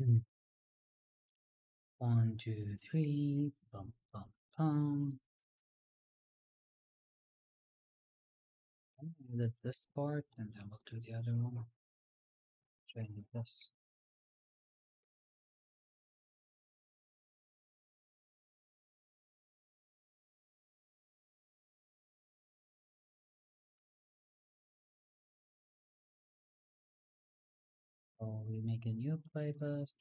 Mm. 1, 2, 3. Bum, bum, bum. That's this part, and then we'll do the other one. Try this. So we make a new playlist.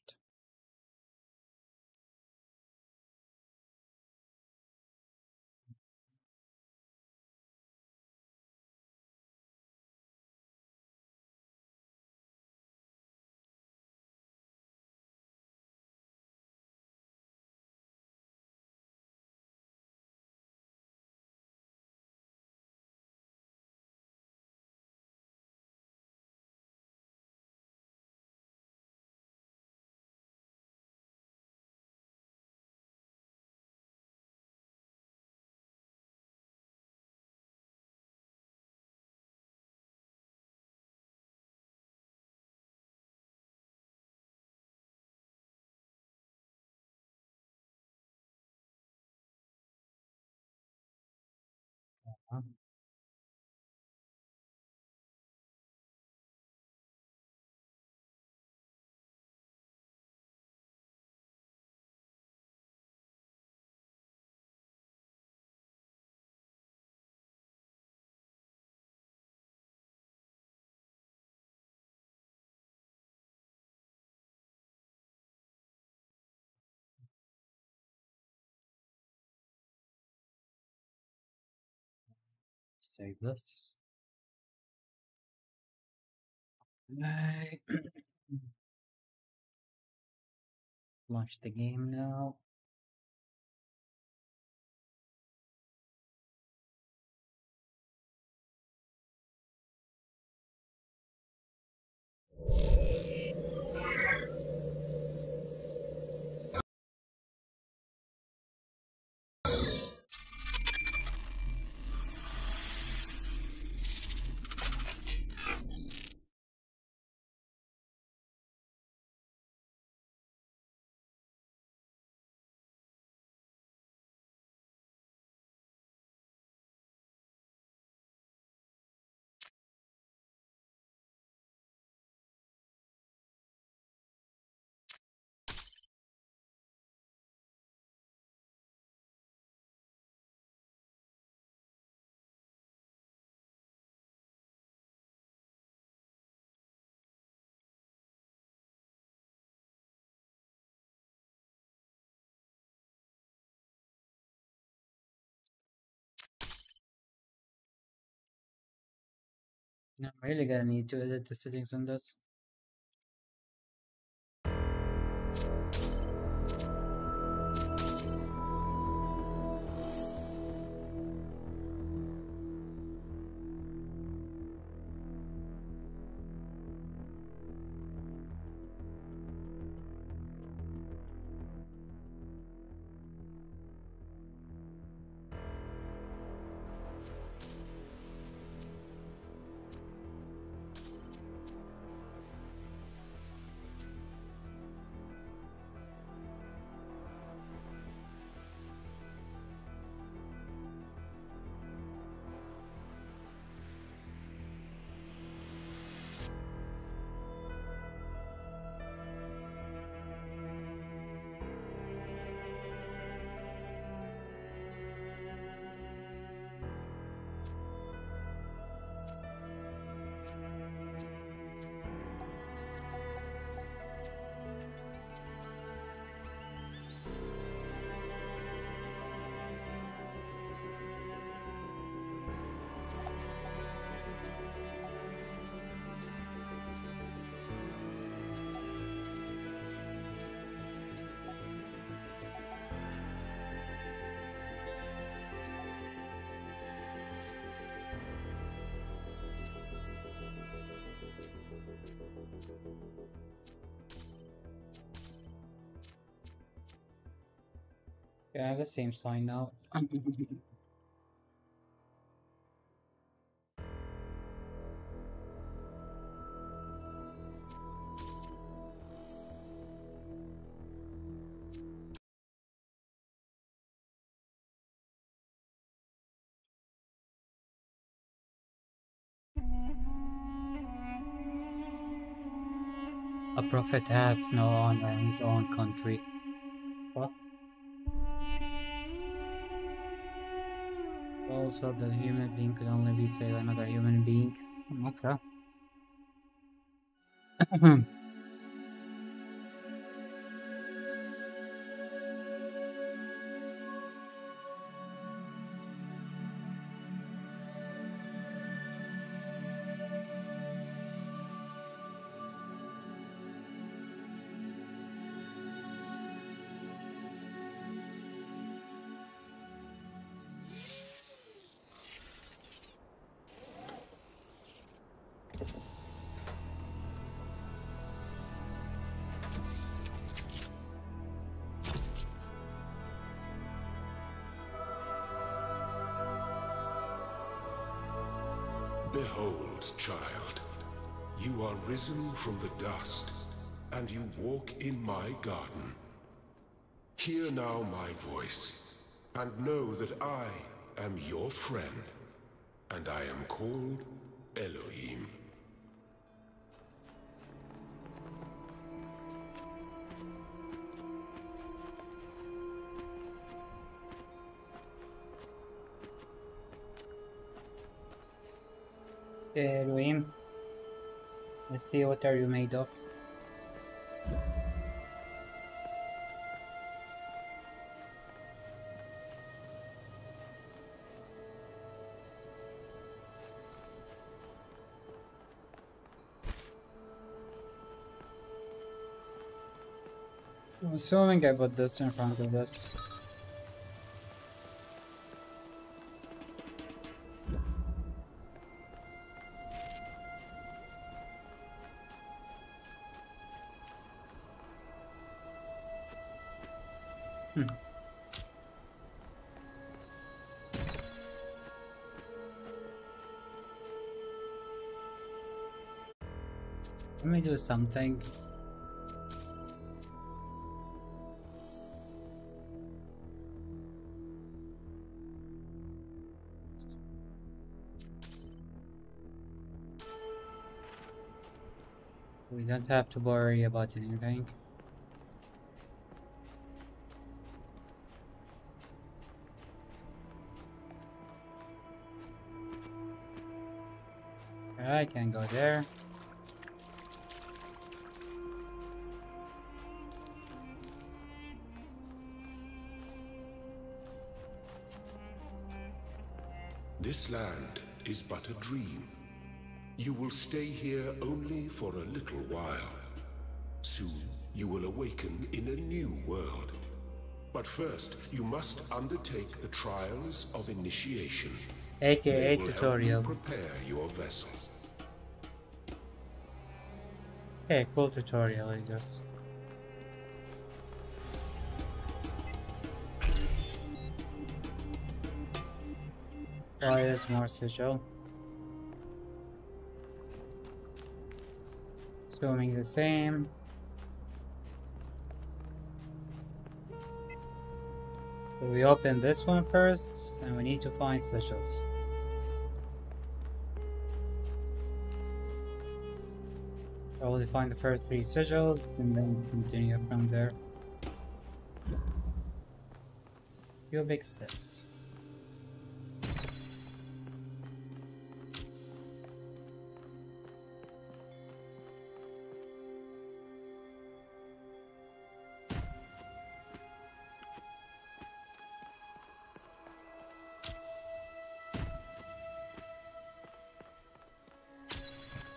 Huh? Save this. Right. Launch the game now. I'm really gonna need to edit the settings on this. Yeah, that seems fine now. A prophet hath no honor in his own country. What? Also, the human being could only be saved by another human being. Okay. Behold, child, you are risen from the dust, and you walk in my garden. Hear now my voice, and know that I am your friend, and I am called Elohim. Elohim, let's see what are you made of. I'm assuming I put this in front of this. Let me do something. We don't have to worry about anything. I can go there. This land is but a dream. You will stay here only for a little while. Soon, you will awaken in a new world. But first, you must undertake the trials of initiation. AKA They will tutorial. help you prepare your vessel. Okay, cool tutorial, I guess. Why is more sigil? Assuming the same. So we open this one first, and we need to find sigils. I will find the first 3 sigils, and then continue from there. Few big steps.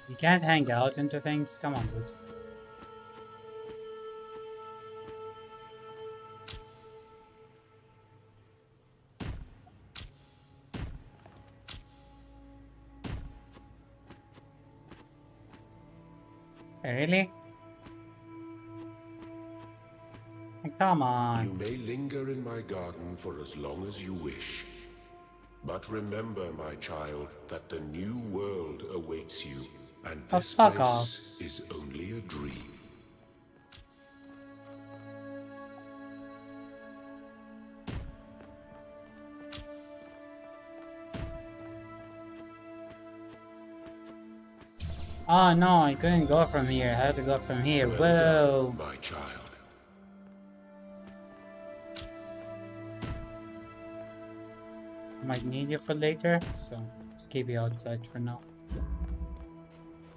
You can't hang out into things? Come on, dude. Really? Come on. You may linger in my garden for as long as you wish. But remember, my child, that the new world awaits you, and this fuck off. place is only a dream. Oh no, I couldn't go from here. I had to go from here. Well Whoa. done, my child. Might need you for later, so let's keep you outside for now.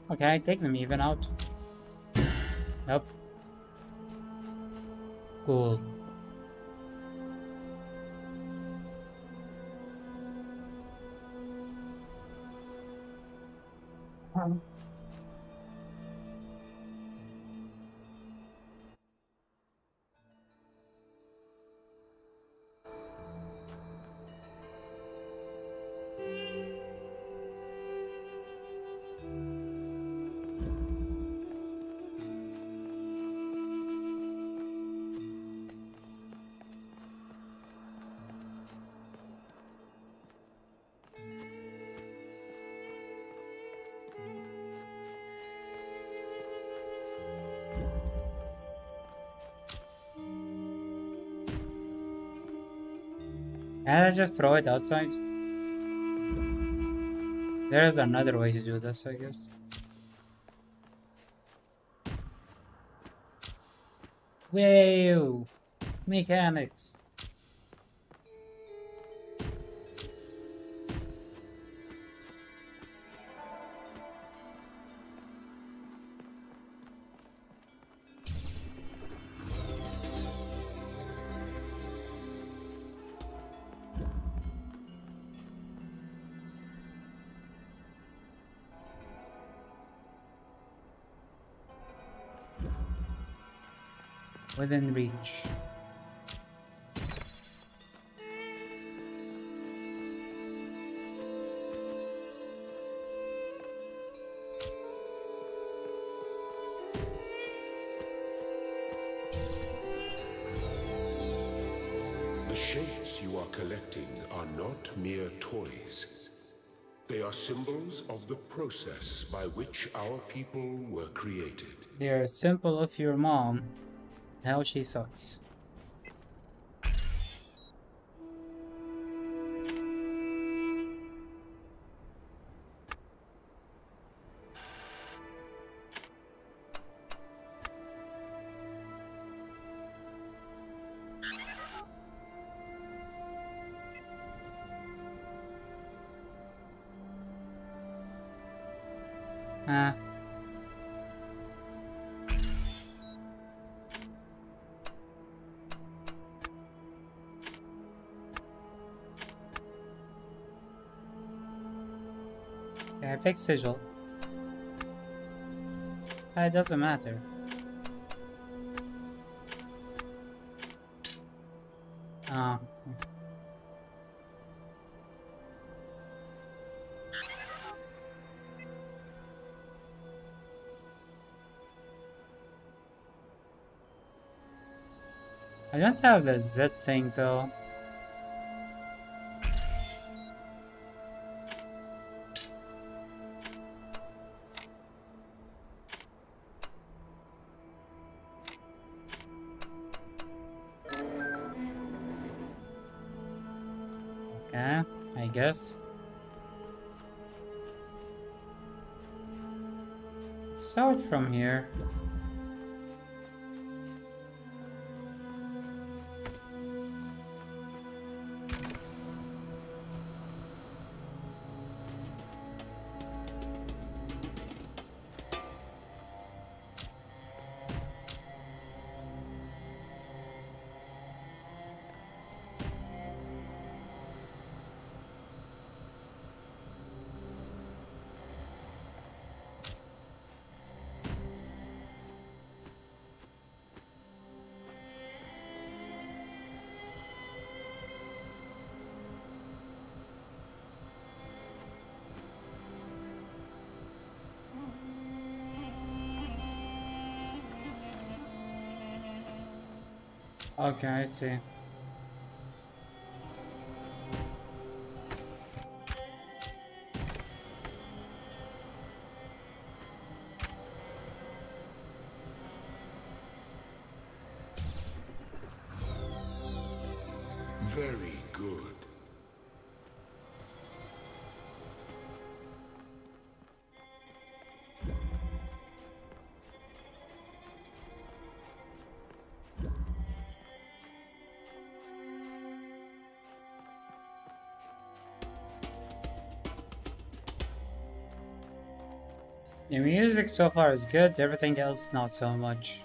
Okay, take them even out. Nope. Cool. Can I just throw it outside? There is another way to do this, I guess. Whoa! Mechanics! Within reach. The shapes you are collecting are not mere toys. They are symbols of the process by which our people were created. They're simple of your mom. How she sucks. Huh? Okay, I pick sigil. It doesn't matter. Oh. I don't have the Z thing though. Okay, I guess. Start from here. Okay, I see. Very good. The music so far is good, everything else not so much.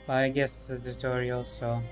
But I guess the tutorial, so.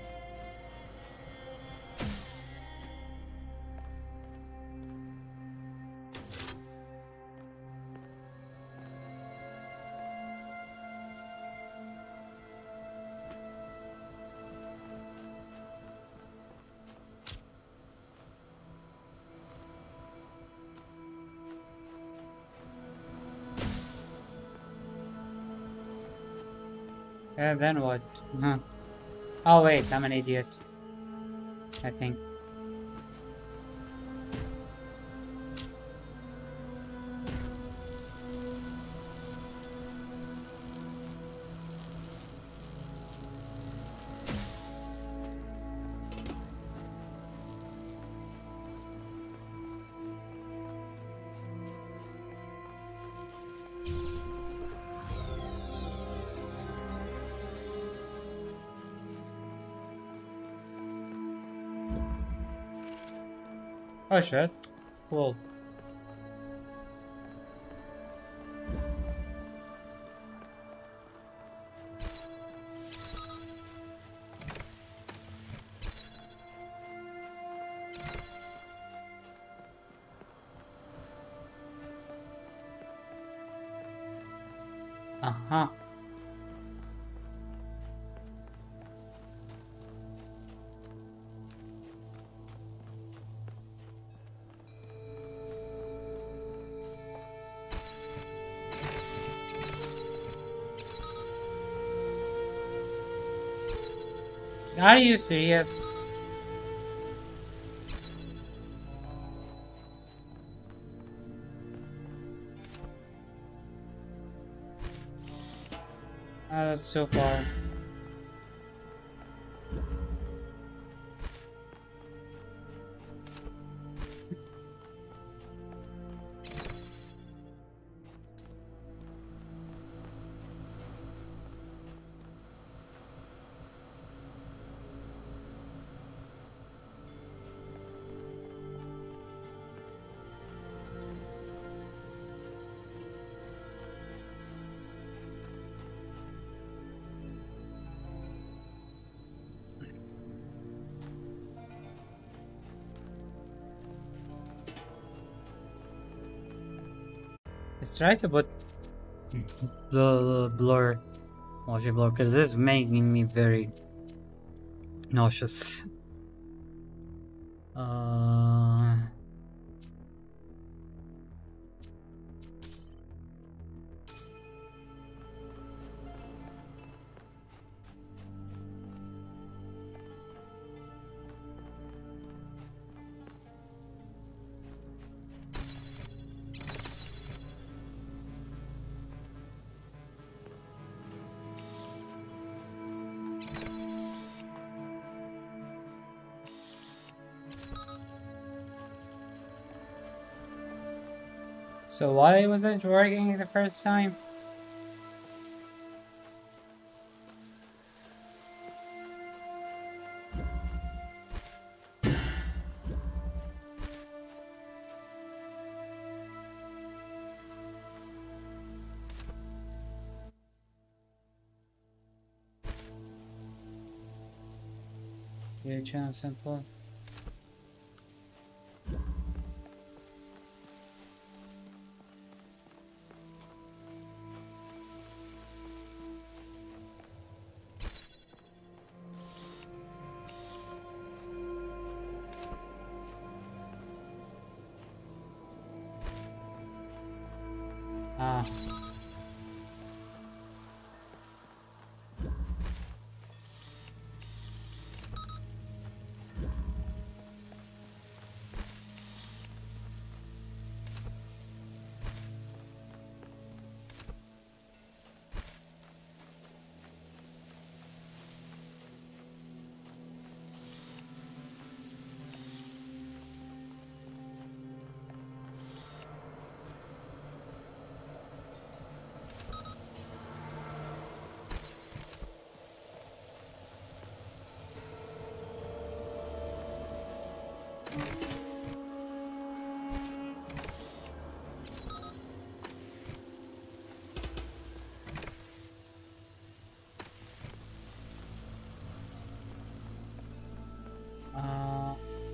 And then what? Huh. Oh wait, I'm an idiot. I think. Oh shit. Cool. Uh-huh. Are you serious? That's so far. Let's try to put the blur, motion blur, because this is making me very nauseous. Uh, so why wasn't it working the first time? Yeah, channel simple. Ah.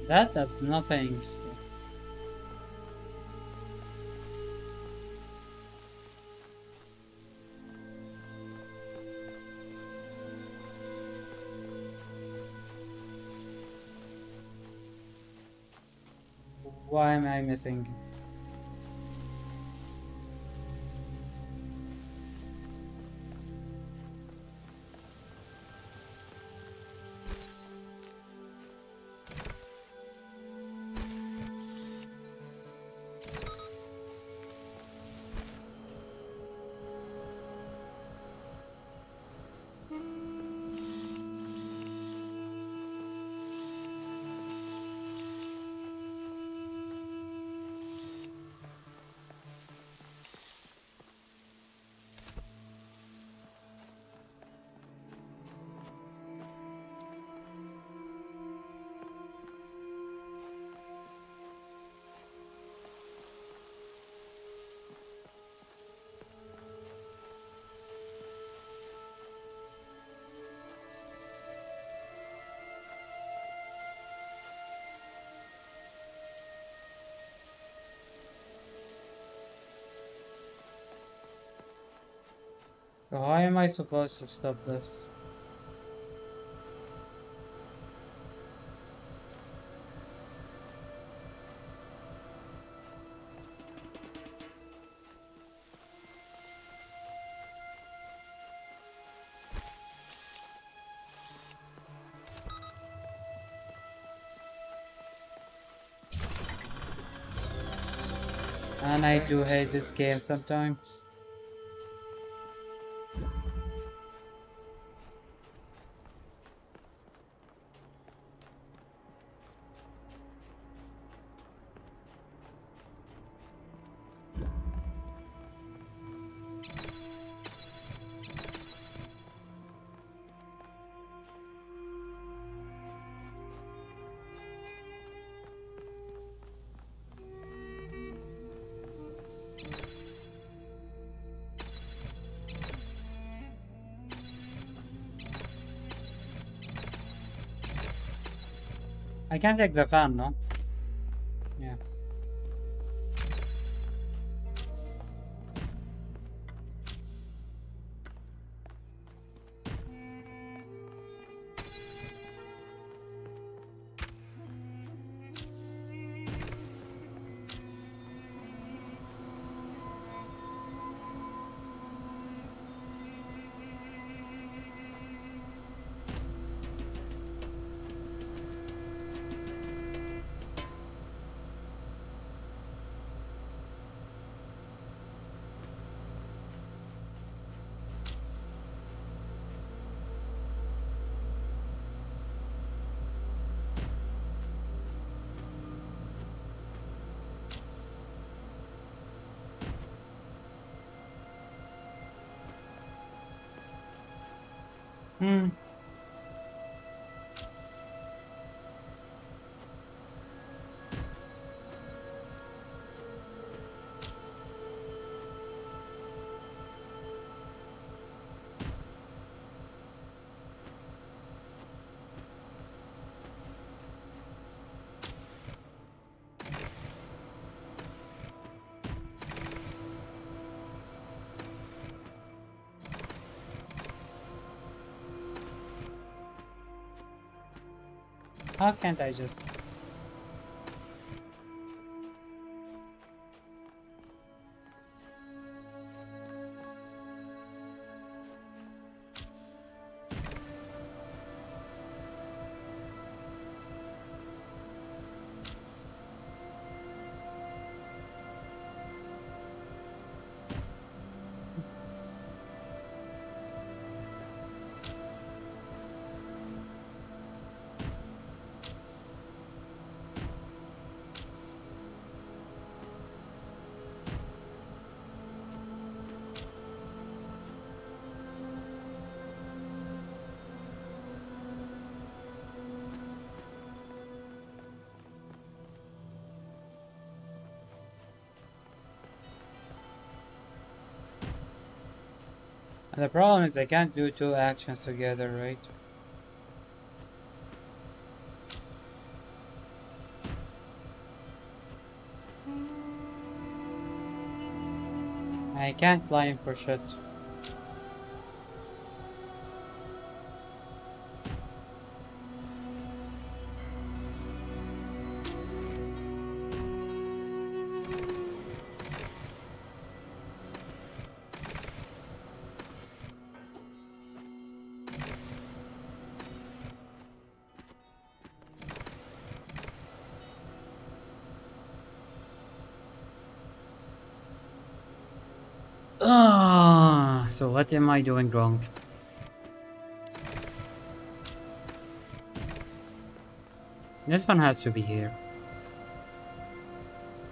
That does nothing. So. Why am I missing? How am I supposed to stop this? And I do hate this game sometimes. I can take the fan, no? Yeah. Hmm. How can't I just... And the problem is I can't do two actions together, right? I can't climb for shit. So what am I doing wrong? This one has to be here.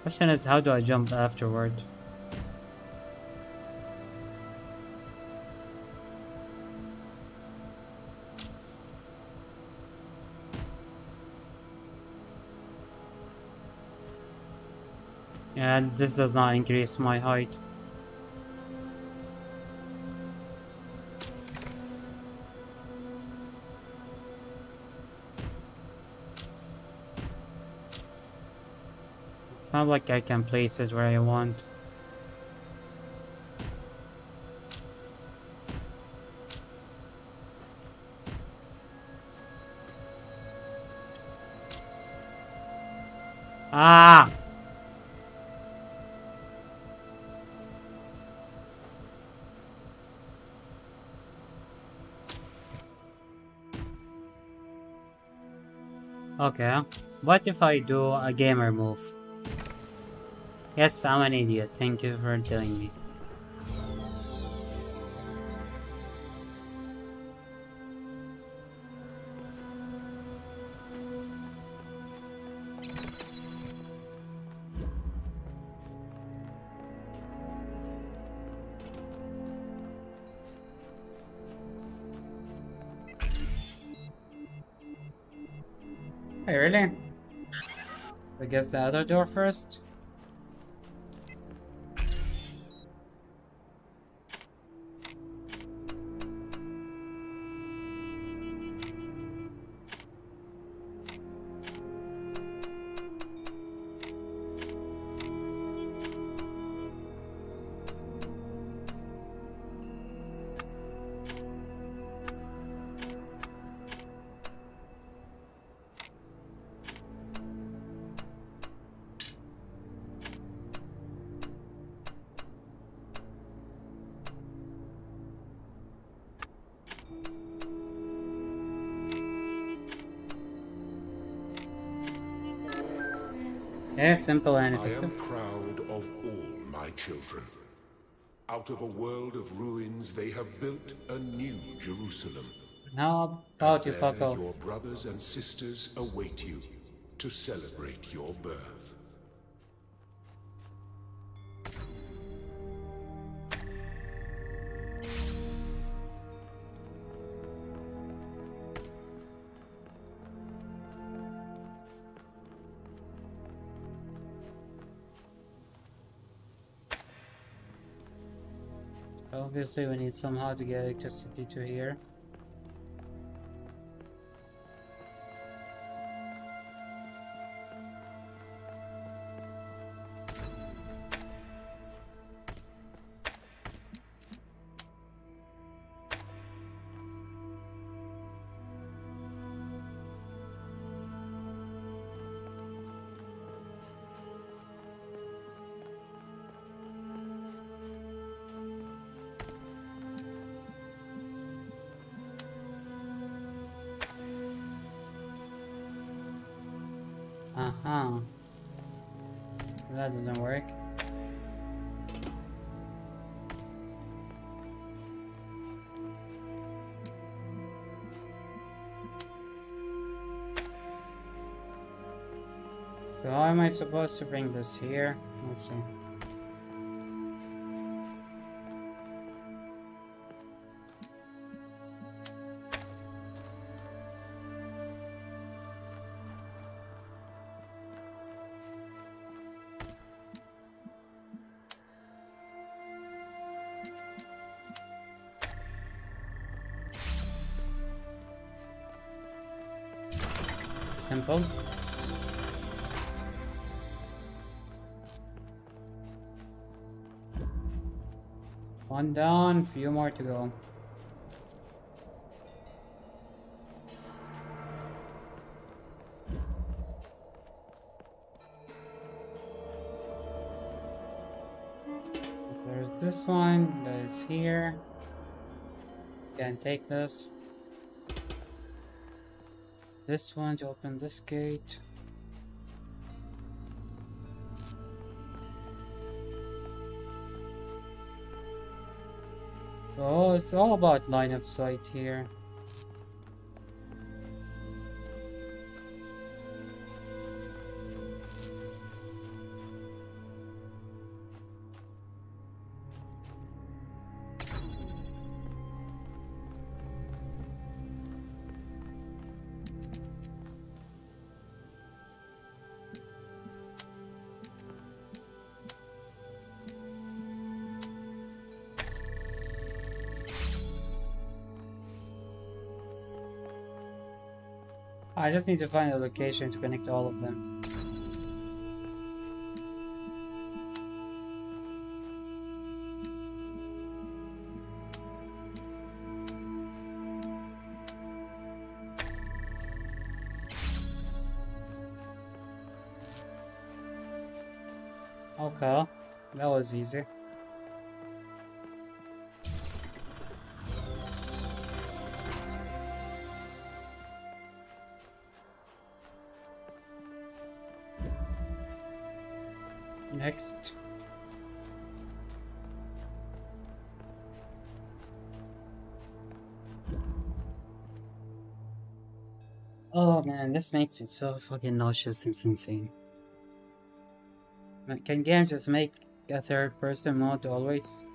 Question is, how do I jump afterward? Yeah, this does not increase my height. It's not like I can place it where I want. Ah! Okay, what if I do a gamer move? Yes, I'm an idiot. Thank you for telling me. Hey, really? I guess the other door first? Yeah, simple and I am effective. proud of all my children. Out of a world of ruins, they have built a new Jerusalem. How And about you there fuck off? your brothers and sisters await you to celebrate your birth. Obviously, we need somehow to get electricity to here. Uh-huh. That doesn't work. So how am I supposed to bring this here? Let's see. Simple. One down, few more to go. There's this one that is here. Can take this. This one to open this gate. Oh, it's all about line of sight here. I just need to find a location to connect all of them. Okay, that was easy. Next. Oh man, this makes me so fucking nauseous. It's insane. Man, can games just make a third person mode always?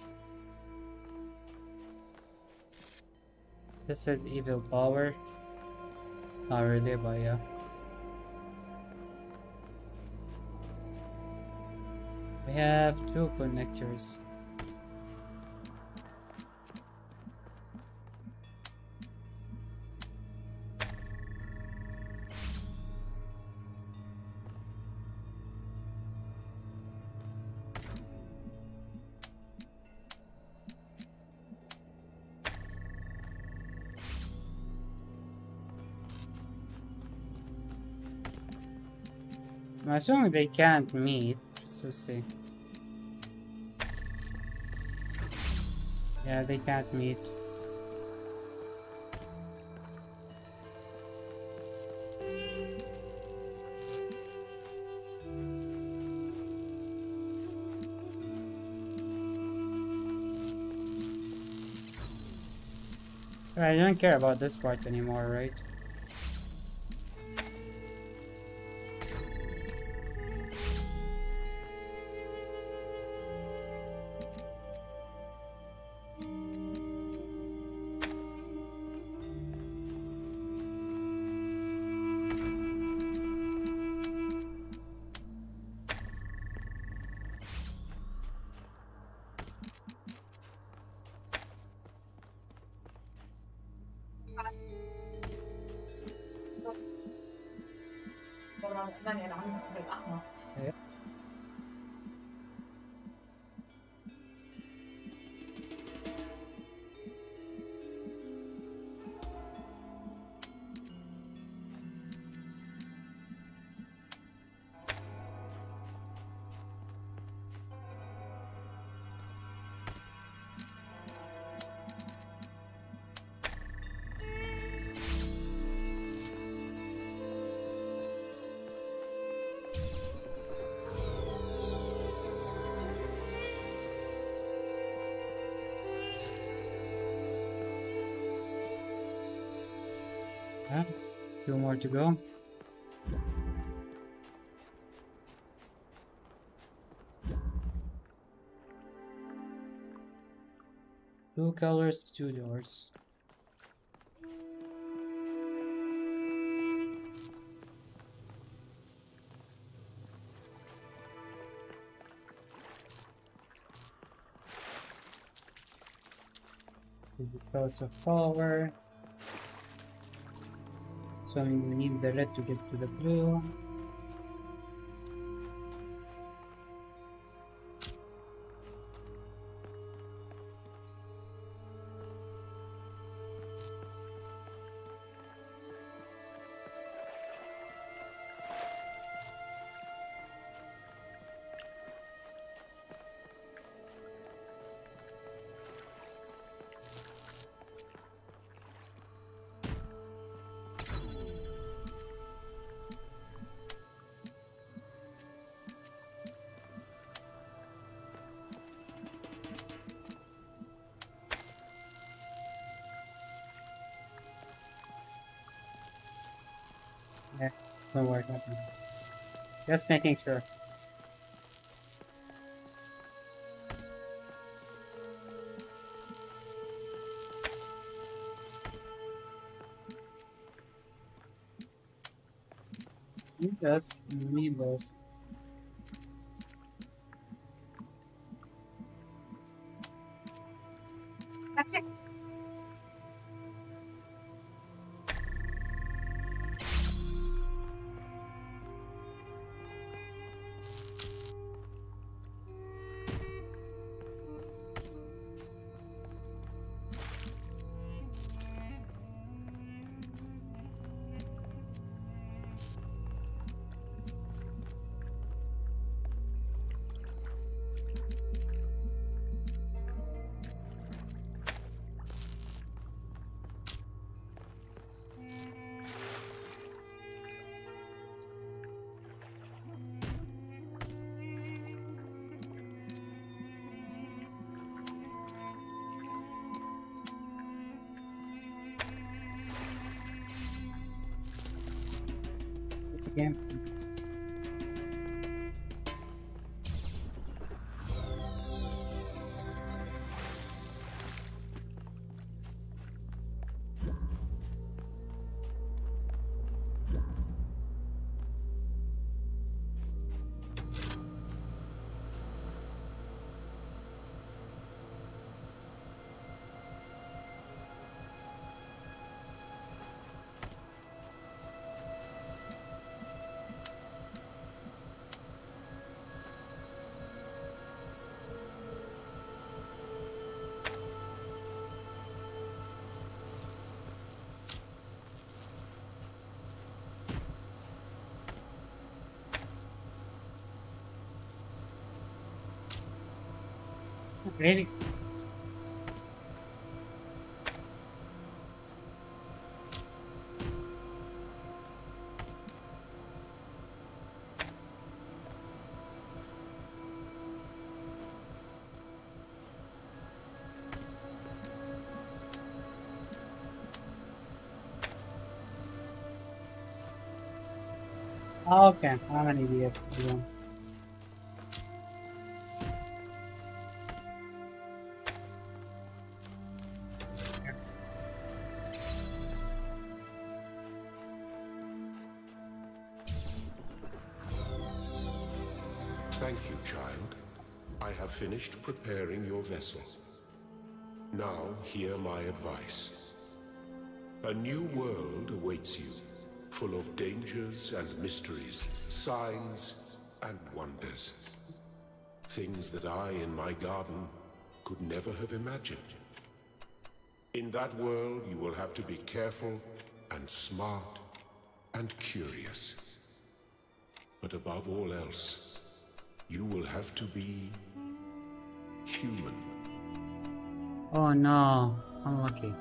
This says evil power. Not really, but yeah. We have 2 connectors. I'm assuming they can't meet. Just see. Yeah, they can't meet. I don't care about this part anymore, right? Yeah, 2 more to go. Two colors, 2 doors. Source of power. So we need the red to get to the blue. Doesn't work. Okay. Just making sure. Just need those. That's it. Game. Really? Okay, I'm an idiot. Yeah. Thank you, child. I have finished preparing your vessel. Now, hear my advice. A new world awaits you, full of dangers and mysteries, signs and wonders. Things that I, in my garden, could never have imagined. In that world, you will have to be careful and smart and curious. But above all else, you will have to be human. Oh no, unlucky.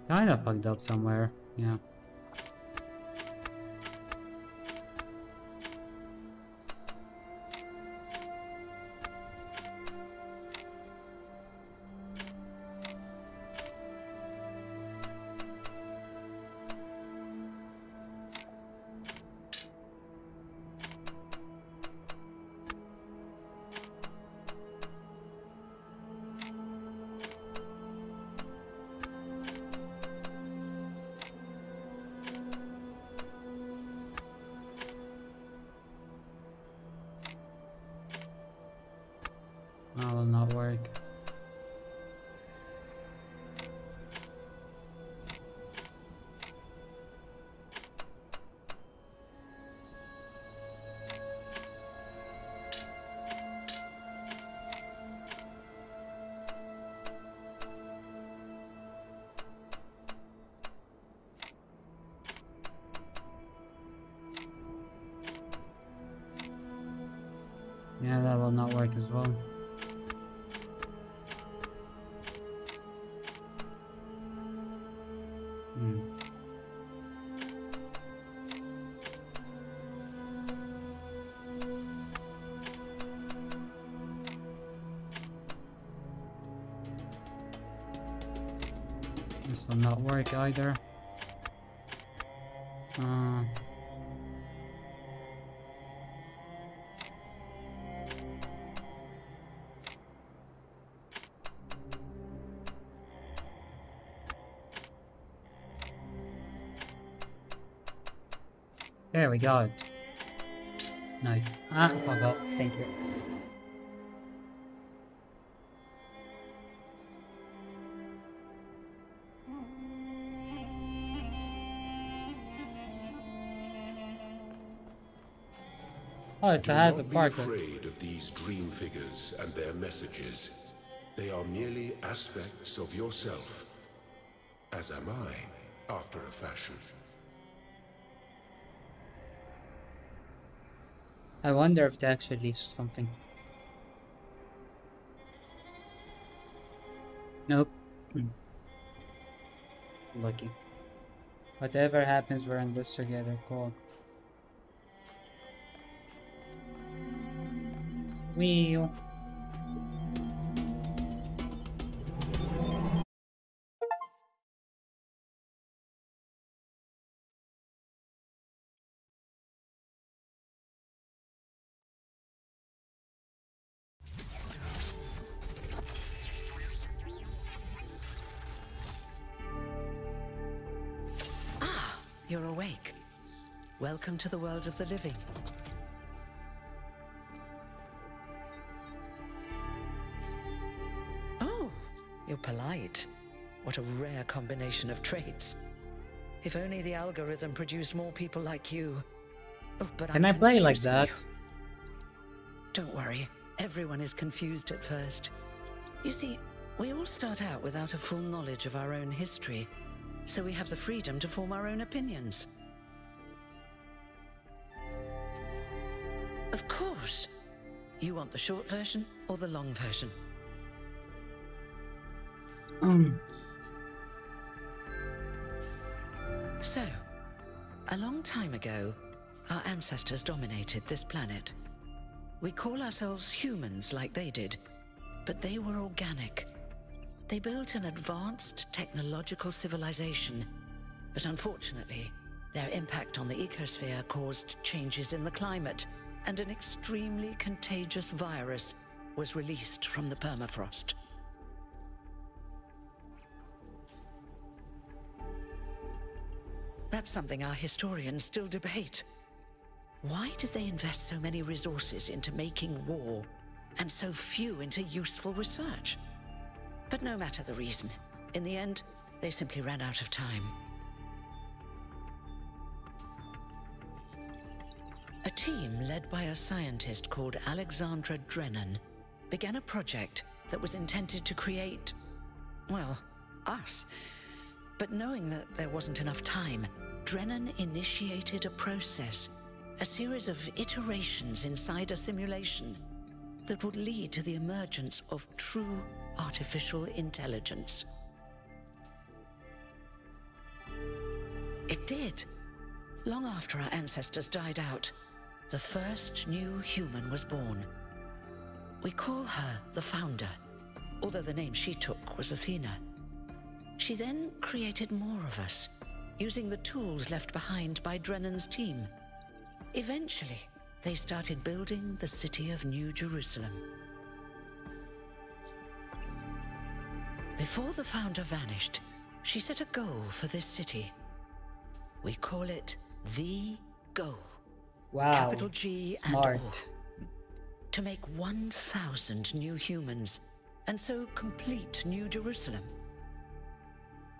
Kinda bugged up somewhere, yeah. That will not work. work as well. This will not work either. There we go. Nice. Fuck off. Thank you. Oh, it has a part. Do not be afraid of these dream figures and their messages. They are merely aspects of yourself, as am I, after a fashion. I wonder if they actually leads to something. Nope. Lucky. Whatever happens, we're in this together. Cool. Wheel. You're awake. Welcome to the world of the living. Oh, you're polite. What a rare combination of traits. If only the algorithm produced more people like you. Oh, but Can I play like that? Don't worry. Everyone is confused at first. You see, we all start out without a full knowledge of our own history. So we have the freedom to form our own opinions. Of course. You want the short version or the long version? So, a long time ago, our ancestors dominated this planet. We call ourselves humans like they did, but they were organic. They built an advanced technological civilization, but unfortunately, their impact on the ecosphere caused changes in the climate, and an extremely contagious virus was released from the permafrost. That's something our historians still debate. Why did they invest so many resources into making war, and so few into useful research? But no matter the reason, in the end, they simply ran out of time. A team led by a scientist called Alexandra Drennan began a project that was intended to create, well, us. But knowing that there wasn't enough time, Drennan initiated a process, a series of iterations inside a simulation that would lead to the emergence of true artificial intelligence. It did. Long after our ancestors died out, the first new human was born. We call her the Founder, although the name she took was Athena. She then created more of us, using the tools left behind by Drennan's team. Eventually, they started building the city of New Jerusalem. Before the Founder vanished, she set a goal for this city. We call it the Goal. Wow. Capital G Smart. and all. To make 1,000 new humans, and so complete New Jerusalem.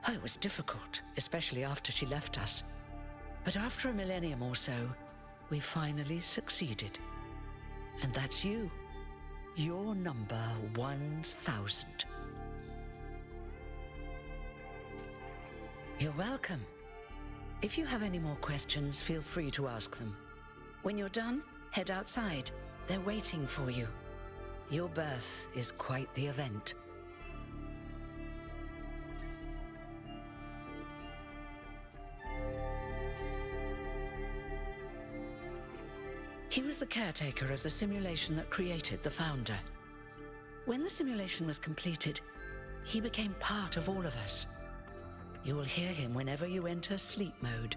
Oh, it was difficult, especially after she left us. But after a millennium or so, we finally succeeded. And that's you. You're number 1,000. You're welcome. If you have any more questions, feel free to ask them. When you're done, head outside. They're waiting for you. Your birth is quite the event. He was the caretaker of the simulation that created the Founder. When the simulation was completed, he became part of all of us. You will hear him whenever you enter sleep mode.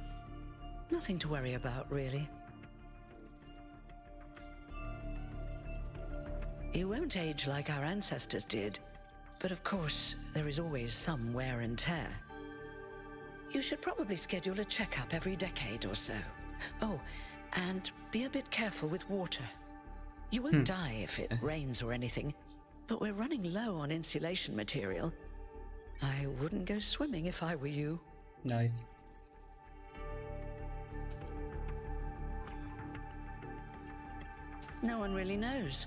Nothing to worry about, really. You won't age like our ancestors did, but of course, there is always some wear and tear. You should probably schedule a checkup every decade or so. Oh, and be a bit careful with water. You won't die if it rains or anything, but we're running low on insulation material. I wouldn't go swimming if I were you. Nice. No one really knows.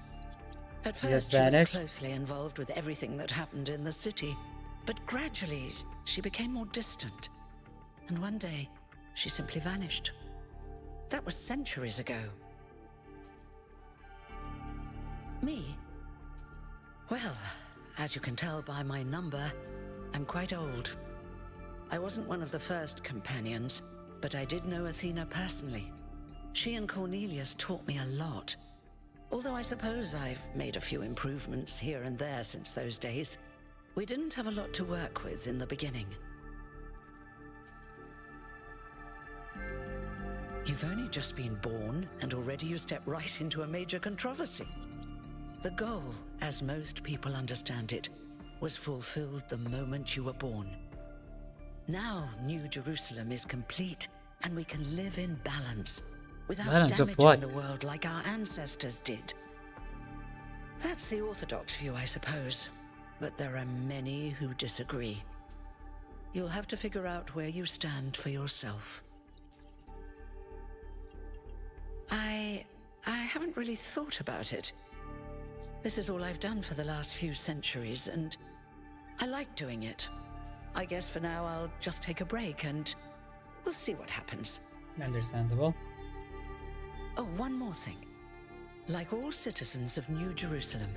At She first, just she was vanished? closely involved with everything that happened in the city, but gradually, she became more distant. And one day, she simply vanished. That was centuries ago. Me? Well, as you can tell by my number, I'm quite old. I wasn't one of the first companions, but I did know Athena personally. She and Cornelius taught me a lot. Although I suppose I've made a few improvements here and there since those days. We didn't have a lot to work with in the beginning. You've only just been born, and already you step right into a major controversy. The goal, as most people understand it, was fulfilled the moment you were born. Now, New Jerusalem is complete, and we can live in balance, without Balance of damaging what? the world like our ancestors did. That's the orthodox view, I suppose, but there are many who disagree. You'll have to figure out where you stand for yourself. I haven't really thought about it. This is all I've done for the last few centuries, and I like doing it. I guess for now I'll just take a break and we'll see what happens. Understandable. Oh, one more thing. Like all citizens of New Jerusalem,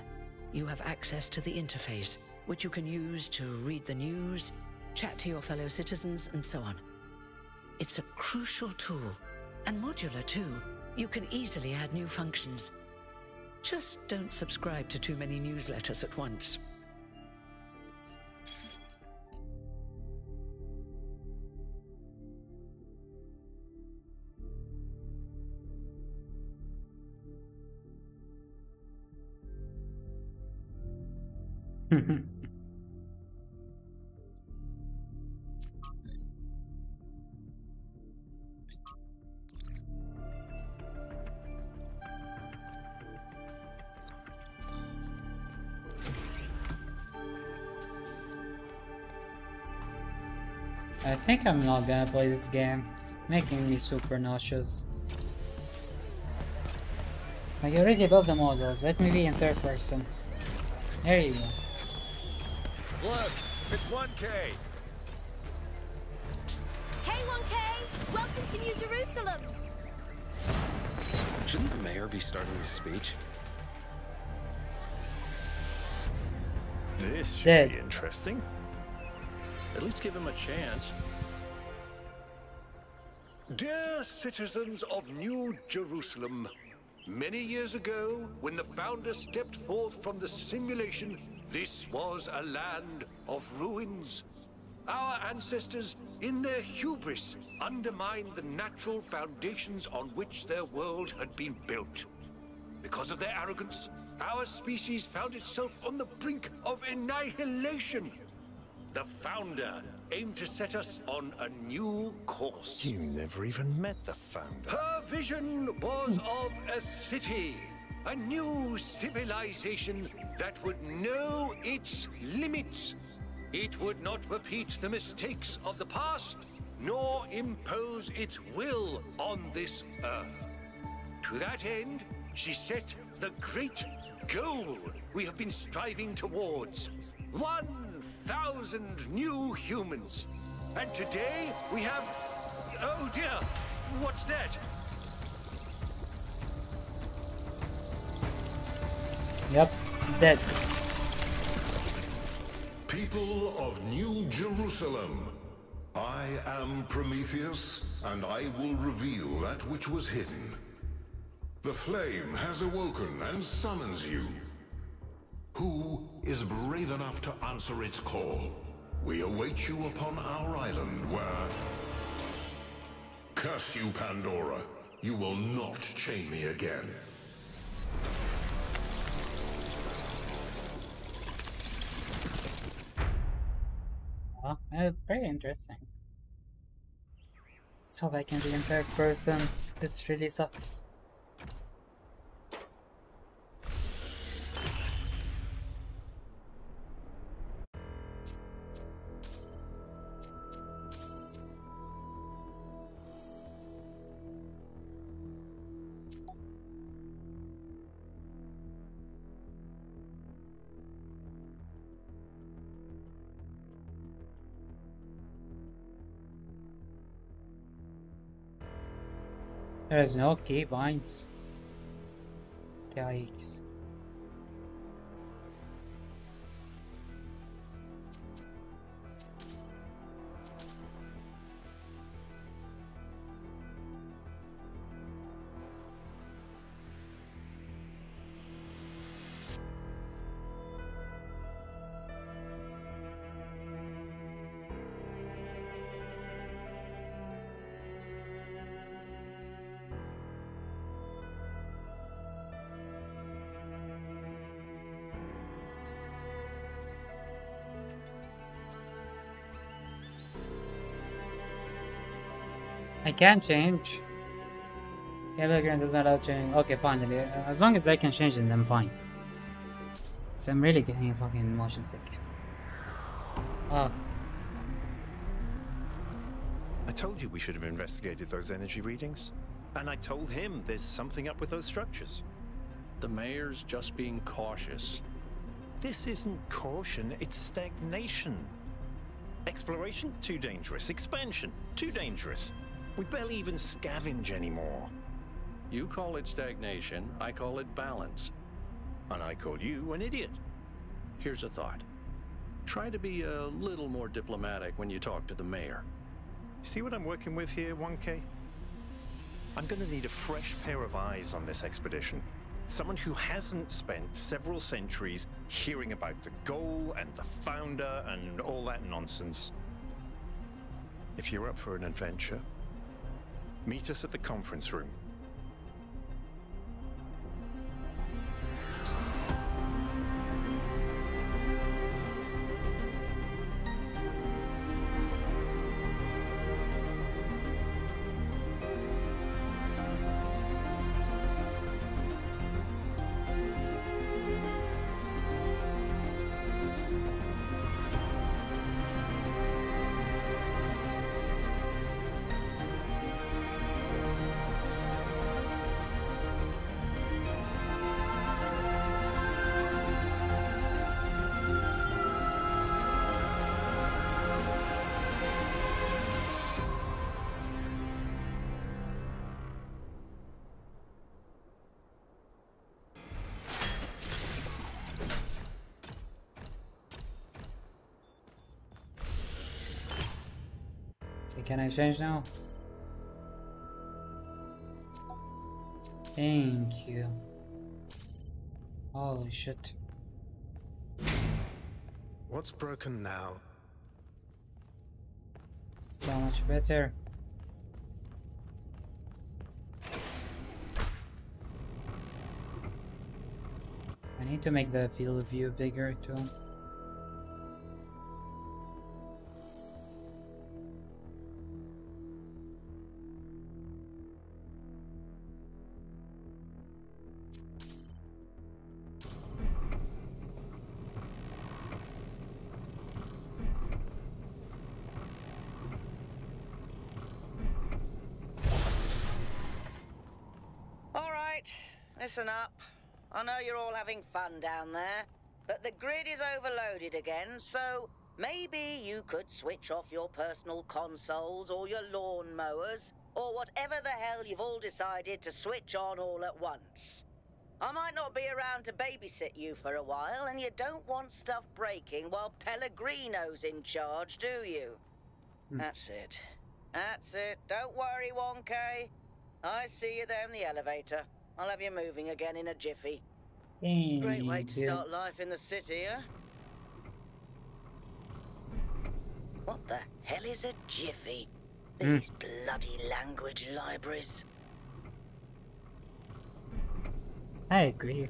you have access to the interface, which you can use to read the news, chat to your fellow citizens, and so on. It's a crucial tool, and modular too. You can easily add new functions. Just don't subscribe to too many newsletters at once. I think I'm not gonna play this game. It's making me super nauseous. I already built the models. Let me be in third person. There you go. Look, it's 1K. Hey 1K! Welcome to New Jerusalem! Shouldn't the mayor be starting his speech? This should Dead. be interesting. At least give him a chance. Dear citizens of New Jerusalem, many years ago, when the Founder stepped forth from the simulation, this was a land of ruins. Our ancestors, in their hubris, undermined the natural foundations on which their world had been built. Because of their arrogance, our species found itself on the brink of annihilation. The Founder aimed to set us on a new course. You never even met the Founder. Her vision was of a city, a new civilization that would know its limits. It would not repeat the mistakes of the past, nor impose its will on this earth. To that end, she set the great goal we have been striving towards. 1,000 new humans. And today we have... Oh dear, what's that? Yep. Dead. People of New Jerusalem, I am Prometheus, and I will reveal that which was hidden. The flame has awoken and summons you. Who is brave enough to answer its call? We await you upon our island where... Curse you, Pandora. You will not chain me again. Oh, very interesting. So I can be in third person. This really sucks. There is no keybinds. Yikes. I can change. Yeah, background does not allow changing. Okay, finally. As long as I can change it, I'm fine. So I'm really getting fucking motion sick. Oh. I told you we should have investigated those energy readings. And I told him there's something up with those structures. The mayor's just being cautious. This isn't caution, it's stagnation. Exploration? Too dangerous. Expansion? Too dangerous. We barely even scavenge anymore. You call it stagnation, I call it balance. And I call you an idiot. Here's a thought. Try to be a little more diplomatic when you talk to the mayor. See what I'm working with here, 1K? I'm gonna need a fresh pair of eyes on this expedition. Someone who hasn't spent several centuries hearing about the goal and the founder and all that nonsense. If you're up for an adventure, meet us at the conference room. Can I change now? Thank you. Holy shit. What's broken now? So much better. I need to make the field of view bigger too. Listen up. I know you're all having fun down there, but the grid is overloaded again, so maybe you could switch off your personal consoles or your lawn mowers, or whatever the hell you've all decided to switch on all at once. I might not be around to babysit you for a while, and you don't want stuff breaking while Pellegrino's in charge, do you? That's it. That's it. Don't worry, 1K. I see you there in the elevator. I'll have you moving again in a jiffy. Great way to start life in the city, huh? What the hell is a jiffy? These bloody language libraries. I agree.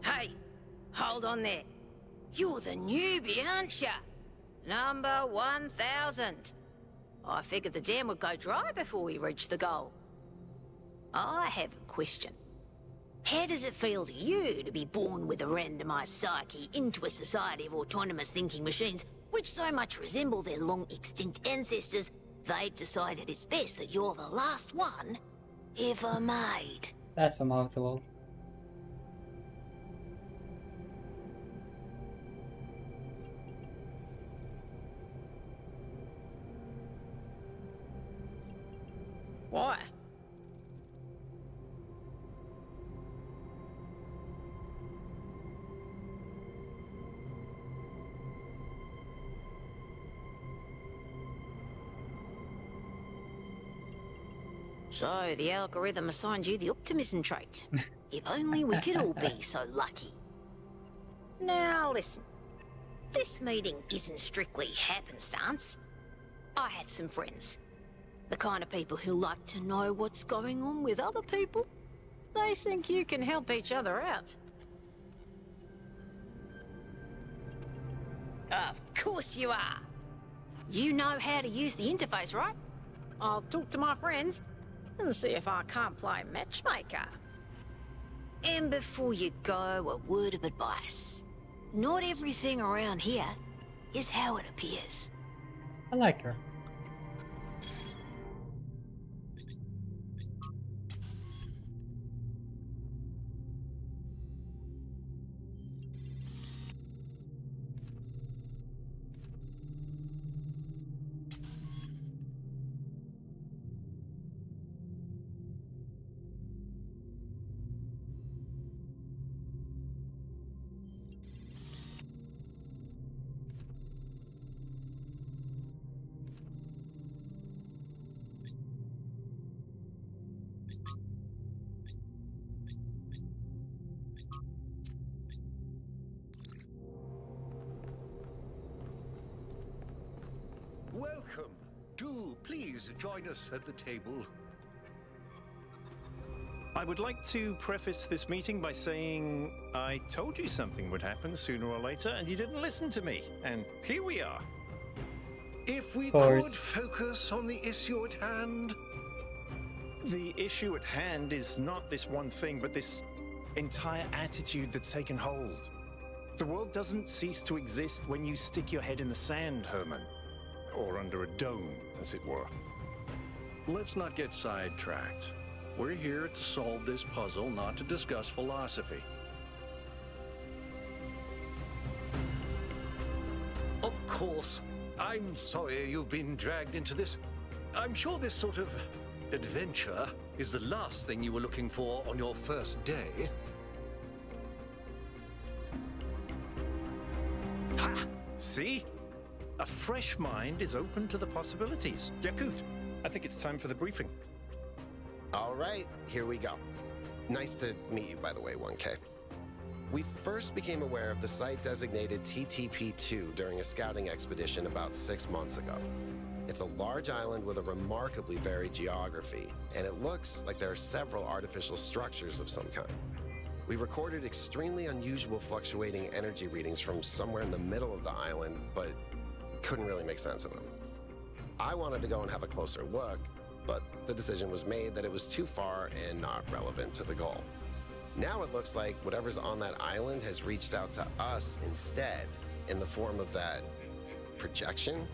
Hey, hold on there. You're the newbie, aren't ya? Number 1000. I figured the dam would go dry before we reach the goal. I have a question. How does it feel to you to be born with a randomized psyche into a society of autonomous thinking machines which so much resemble their long-extinct ancestors, they've decided it's best that you're the last one ever made? That's a mouthful. Why? So, the algorithm assigned you the optimism trait. If only we could all be so lucky. Now listen, this meeting isn't strictly happenstance. I have some friends. The kind of people who like to know what's going on with other people. They think you can help each other out. Of course you are. You know how to use the interface, right? I'll talk to my friends and see if I can't play matchmaker. And before you go, a word of advice. Not everything around here is how it appears. I like her. Welcome. Do please join us at the table. I would like to preface this meeting by saying I told you something would happen sooner or later, and you didn't listen to me. And here we are. If we course. could focus on the issue at hand. The issue at hand is not this one thing, but this entire attitude that's taken hold. The world doesn't cease to exist when you stick your head in the sand, Herman. Or under a dome, as it were. Let's not get sidetracked. We're here to solve this puzzle, not to discuss philosophy. Of course. I'm sorry you've been dragged into this. I'm sure this sort of adventure is the last thing you were looking for on your first day. Ha! See? A fresh mind is open to the possibilities. Yakut, I think it's time for the briefing. All right, here we go. Nice to meet you, by the way, 1K. We first became aware of the site designated TTP-2 during a scouting expedition about 6 months ago. It's a large island with a remarkably varied geography, and it looks like there are several artificial structures of some kind. We recorded extremely unusual fluctuating energy readings from somewhere in the middle of the island, but couldn't really make sense of them. I wanted to go and have a closer look, but the decision was made that it was too far and not relevant to the goal. Now it looks like whatever's on that island has reached out to us instead, in the form of that projection.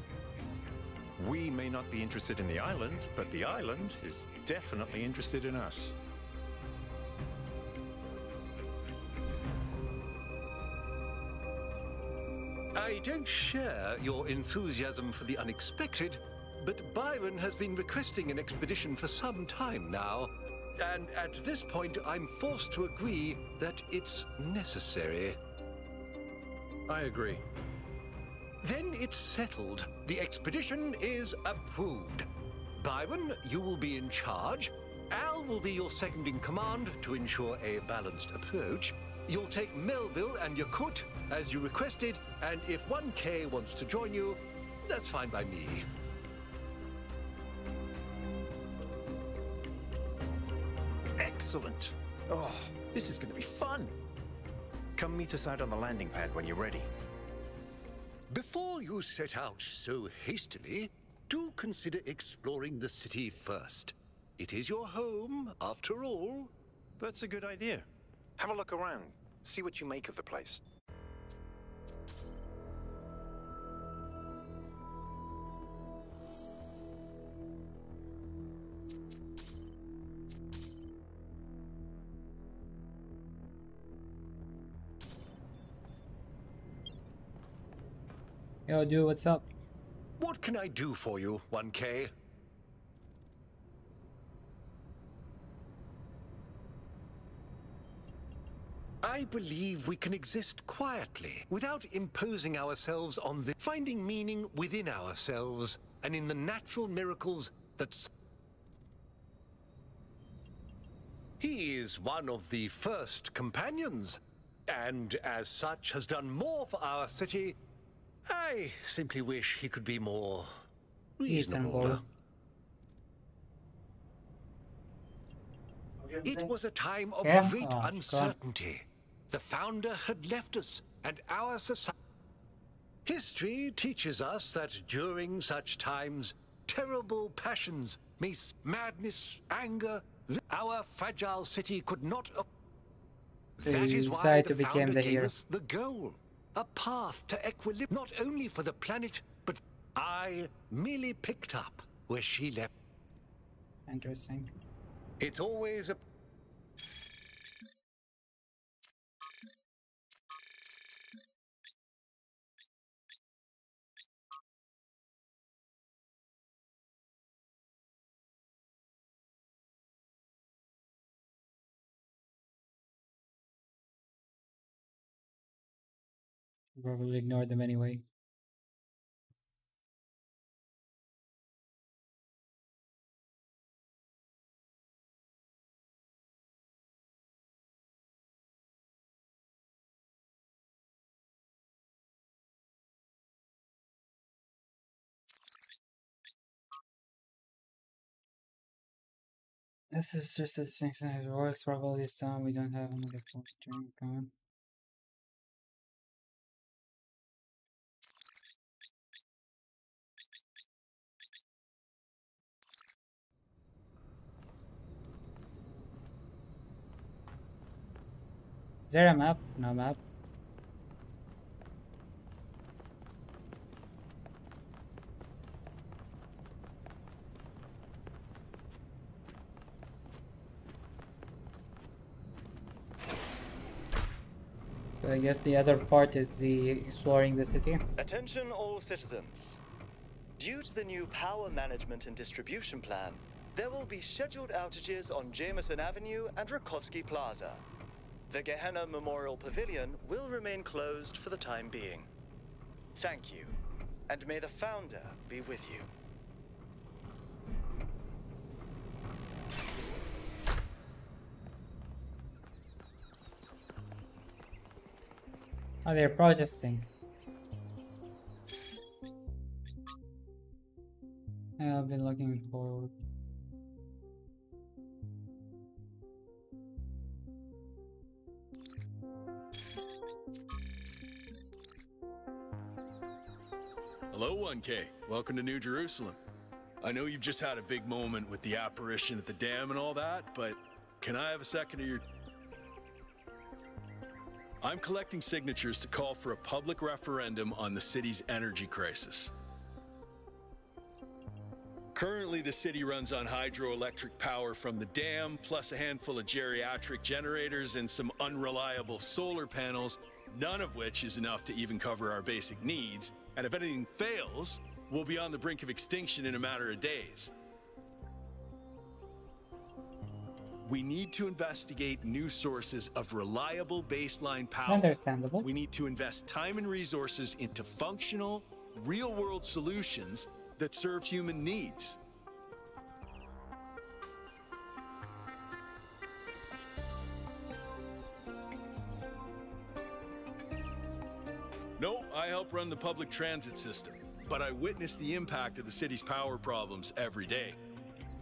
We may not be interested in the island, but the island is definitely interested in us. I don't share your enthusiasm for the unexpected, but Byron has been requesting an expedition for some time now. And at this point, I'm forced to agree that it's necessary. I agree. Then it's settled. The expedition is approved. Byron, you will be in charge. Al will be your second in command to ensure a balanced approach. You'll take Melville and Yakut, as you requested, and if 1K wants to join you, that's fine by me. Excellent. Oh, this is going to be fun. Come meet us out on the landing pad when you're ready. Before you set out so hastily, do consider exploring the city first. It is your home, after all. That's a good idea. Have a look around. See what you make of the place. Yo, dude, what's up? What can I do for you, 1K? I believe we can exist quietly, without imposing ourselves on the... finding meaning within ourselves, and in the natural miracles that... He is one of the first companions, and as such has done more for our city. I simply wish he could be more reasonable. It was a time of great uncertainty. The founder had left us, and our society... History teaches us that during such times, terrible passions, madness, anger, our fragile city could not... That is why the founder gave us the goal. A path to equilibrium, not only for the planet, but I merely picked up where she left. Interesting. It's always a... Probably ignore them anyway. This is just a distinction that works probably this time. We don't have another drink on. Is there a map? No map. So I guess the other part is the exploring the city. Attention all citizens. Due to the new power management and distribution plan, there will be scheduled outages on Jameson Avenue and Rakovsky Plaza. The Gehenna Memorial Pavilion will remain closed for the time being. Thank you, and may the Founder be with you. Oh, they're protesting. I've been looking for... Hello, 1K. Welcome to New Jerusalem. I know you've just had a big moment with the apparition at the dam and all that, but can I have a second of your... I'm collecting signatures to call for a public referendum on the city's energy crisis. Currently, the city runs on hydroelectric power from the dam, plus a handful of geriatric generators and some unreliable solar panels, none of which is enough to even cover our basic needs. And if anything fails, we'll be on the brink of extinction in a matter of days. We need to investigate new sources of reliable baseline power. Understandable. We need to invest time and resources into functional, real-world solutions that serve human needs. No, I help run the public transit system, but I witness the impact of the city's power problems every day.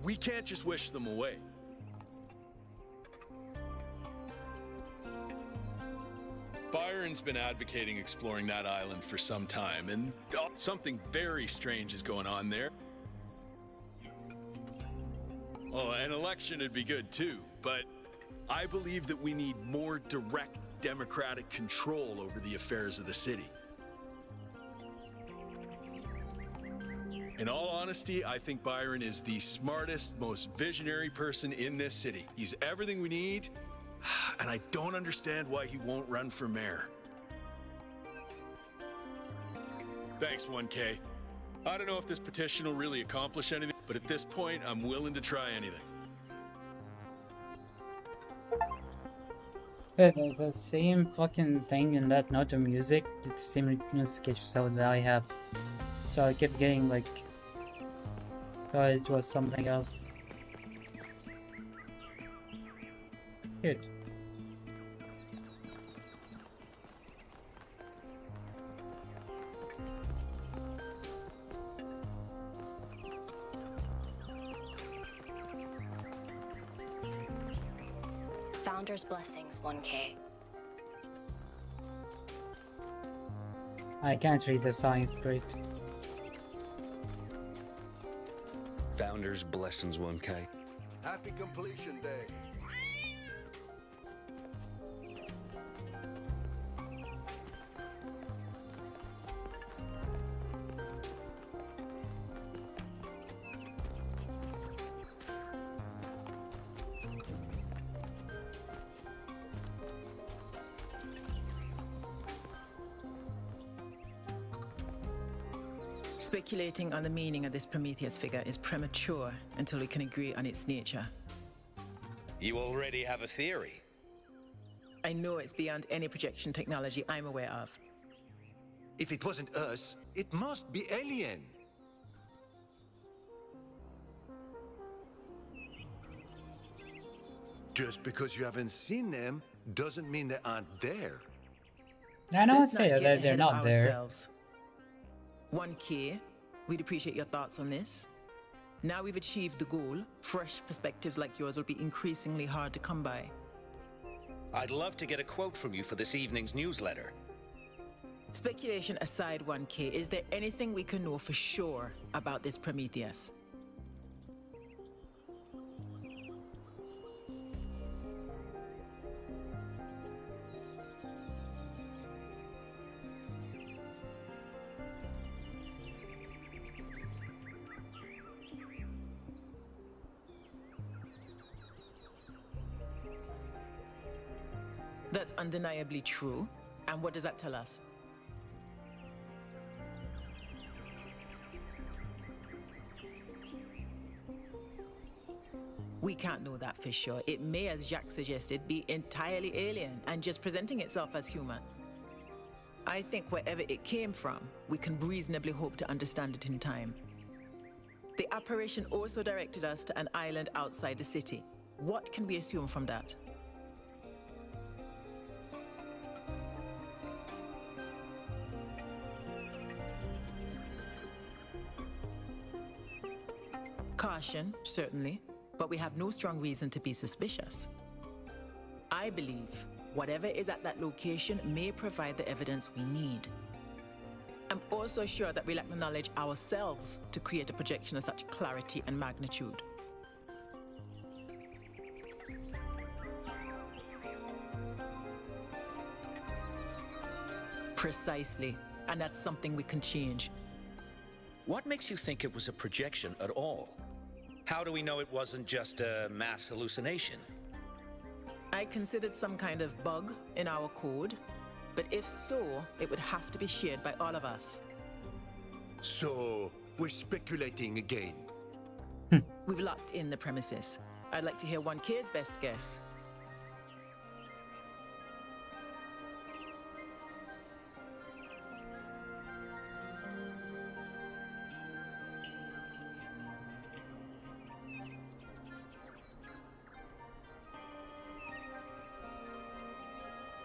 We can't just wish them away. Byron's been advocating exploring that island for some time, and something very strange is going on there. Oh, an election would be good too, but I believe that we need more direct democratic control over the affairs of the city. In all honesty, I think Byron is the smartest, most visionary person in this city. He's everything we need, and I don't understand why he won't run for mayor. Thanks, 1K. I don't know if this petition will really accomplish anything, but at this point, I'm willing to try anything. The same fucking thing in that note of music, the same notification sound that I have. So I kept getting like, it was something else. Good. Founder's blessings, 1K. I can't read the signs, great. Founder's blessings, 1K. Happy completion day. Speculating on the meaning of this Prometheus figure is premature until we can agree on its nature. You already have a theory. I know it's beyond any projection technology I'm aware of. If it wasn't us, it must be alien. Just because you haven't seen them doesn't mean they aren't there. I know it's there, they're not there. 1K, we'd appreciate your thoughts on this. Now we've achieved the goal, fresh perspectives like yours will be increasingly hard to come by. I'd love to get a quote from you for this evening's newsletter. Speculation aside, 1K, is there anything we can know for sure about this Prometheus? That's undeniably true. And what does that tell us? We can't know that for sure. It may, as Jacques suggested, be entirely alien and just presenting itself as human. I think wherever it came from, we can reasonably hope to understand it in time. The apparition also directed us to an island outside the city. What can we assume from that? Caution, certainly, but we have no strong reason to be suspicious. I believe whatever is at that location may provide the evidence we need. I'm also sure that we lack the knowledge ourselves to create a projection of such clarity and magnitude. Precisely. And that's something we can change. What makes you think it was a projection at all? How do we know it wasn't just a mass hallucination? I considered some kind of bug in our code, but if so, it would have to be shared by all of us. So, we're speculating again. We've locked in the premises. I'd like to hear 1K's best guess.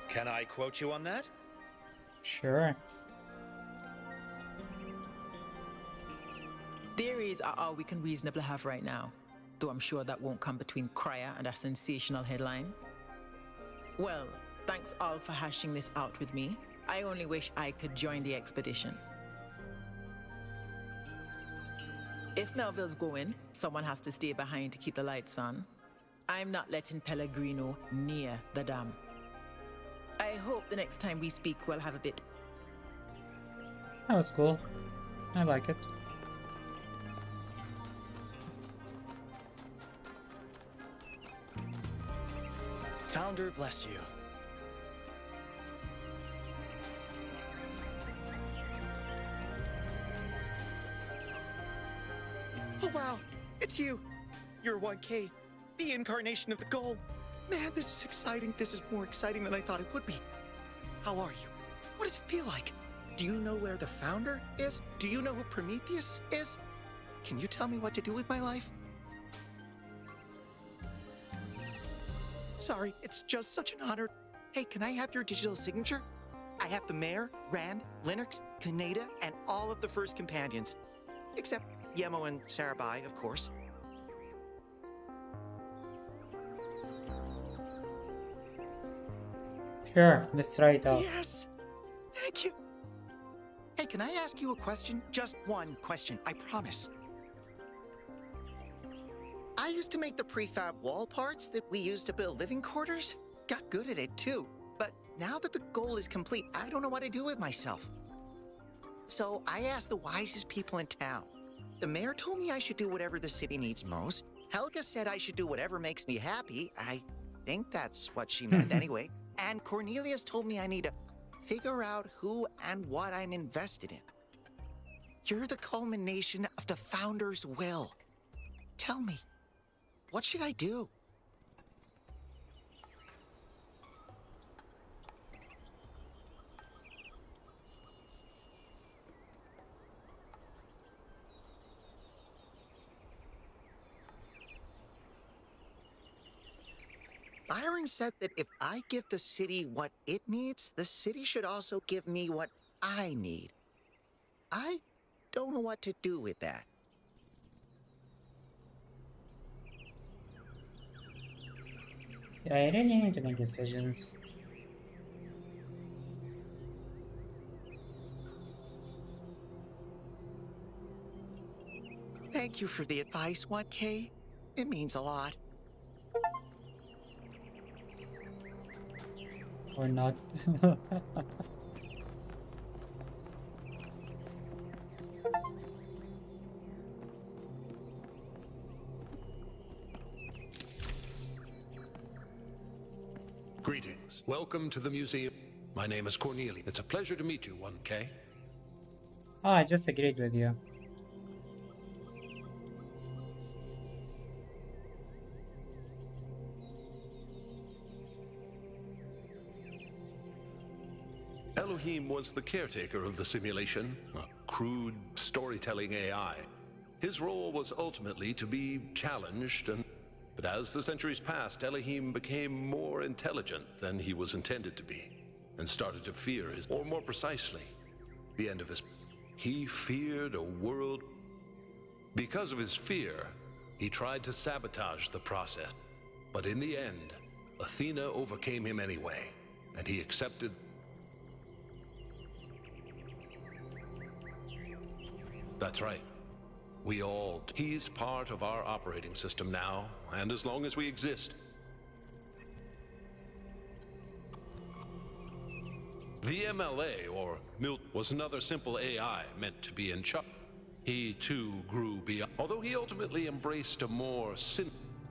Can I quote you on that? Sure. Theories are all we can reasonably have right now, though I'm sure that won't come between Cryer and a sensational headline. Well, thanks all for hashing this out with me. I only wish I could join the expedition. If Melville's going, someone has to stay behind to keep the lights on. I'm not letting Pellegrino near the dam. I hope the next time we speak we'll have a bit. That was cool. I like it. Founder bless you. Oh wow, it's you. You're 1K, the incarnation of the goal. Man, this is exciting. This is more exciting than I thought it would be. How are you? What does it feel like? Do you know where the founder is? Do you know who Prometheus is? Can you tell me what to do with my life? Sorry, it's just such an honor. Hey, can I have your digital signature? I have the Mayor, Rand, Linux, Kaneda, and all of the first companions. Except Yemo and Sarabai, of course. Sure, let's try it out. Yes! Thank you! Hey, can I ask you a question? Just one question, I promise. I used to make the prefab wall parts that we used to build living quarters. Got good at it too. But now that the goal is complete, I don't know what to do with myself. So I asked the wisest people in town. The mayor told me I should do whatever the city needs most. Helga said I should do whatever makes me happy. I think that's what she meant anyway. And Cornelius told me I need to figure out who and what I'm invested in. You're the culmination of the founder's will. Tell me, what should I do? Byron said that if I give the city what it needs, the city should also give me what I need. I don't know what to do with that. Yeah, I really need to make decisions. Thank you for the advice, 1K. It means a lot. Or not. Greetings. Welcome to the museum. My name is Cornelius. It's a pleasure to meet you, 1K. Oh, I just agreed with you. Elohim was the caretaker of the simulation, a crude storytelling AI. His role was ultimately to be challenged, but as the centuries passed, Elohim became more intelligent than he was intended to be, and started to fear his, or more precisely, the end of his. He feared a world. Because of his fear, he tried to sabotage the process. But in the end, Athena overcame him anyway, and he accepted. That's right. We all. He's part of our operating system now, and as long as we exist. The MLA, or Milt, was another simple AI meant to be in charge. He too grew beyond. Although he ultimately embraced a more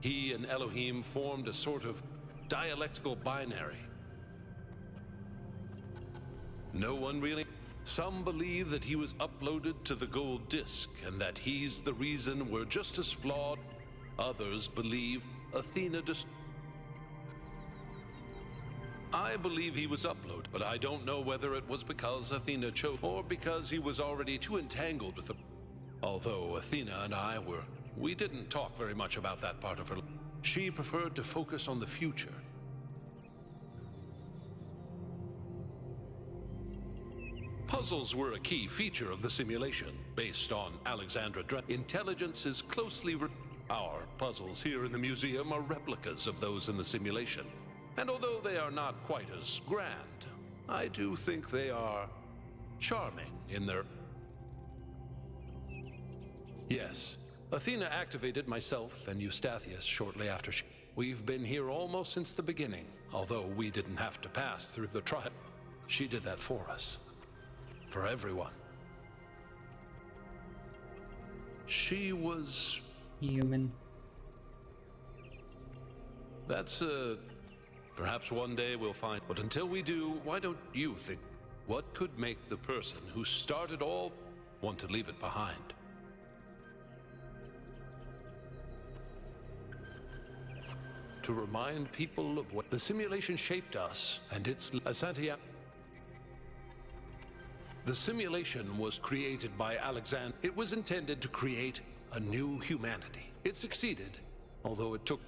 he and Elohim formed a sort of dialectical binary. No one really. Some believe that he was uploaded to the gold disk and that he's the reason we're just as flawed. Others believe Athena I believe he was uploaded, but I don't know whether it was because Athena chose or because he was already too entangled with the. Although Athena and we didn't talk very much about that part of her life. She preferred to focus on the future. Puzzles were a key feature of the simulation, based on Alexandra Intelligence is closely Our puzzles here in the museum are replicas of those in the simulation. And although they are not quite as grand, I do think they are charming in their... Yes, Athena activated myself and Eustathius shortly after We've been here almost since the beginning, although we didn't have to pass through the trial. She did that for us. For everyone. She was... human. That's perhaps one day we'll find. But until we do, why don't you think? What could make the person who started all want to leave it behind? To remind people of what the simulation shaped us, and it's Santiago. The simulation was created by Alexander. It was intended to create a new humanity. It succeeded, although it took...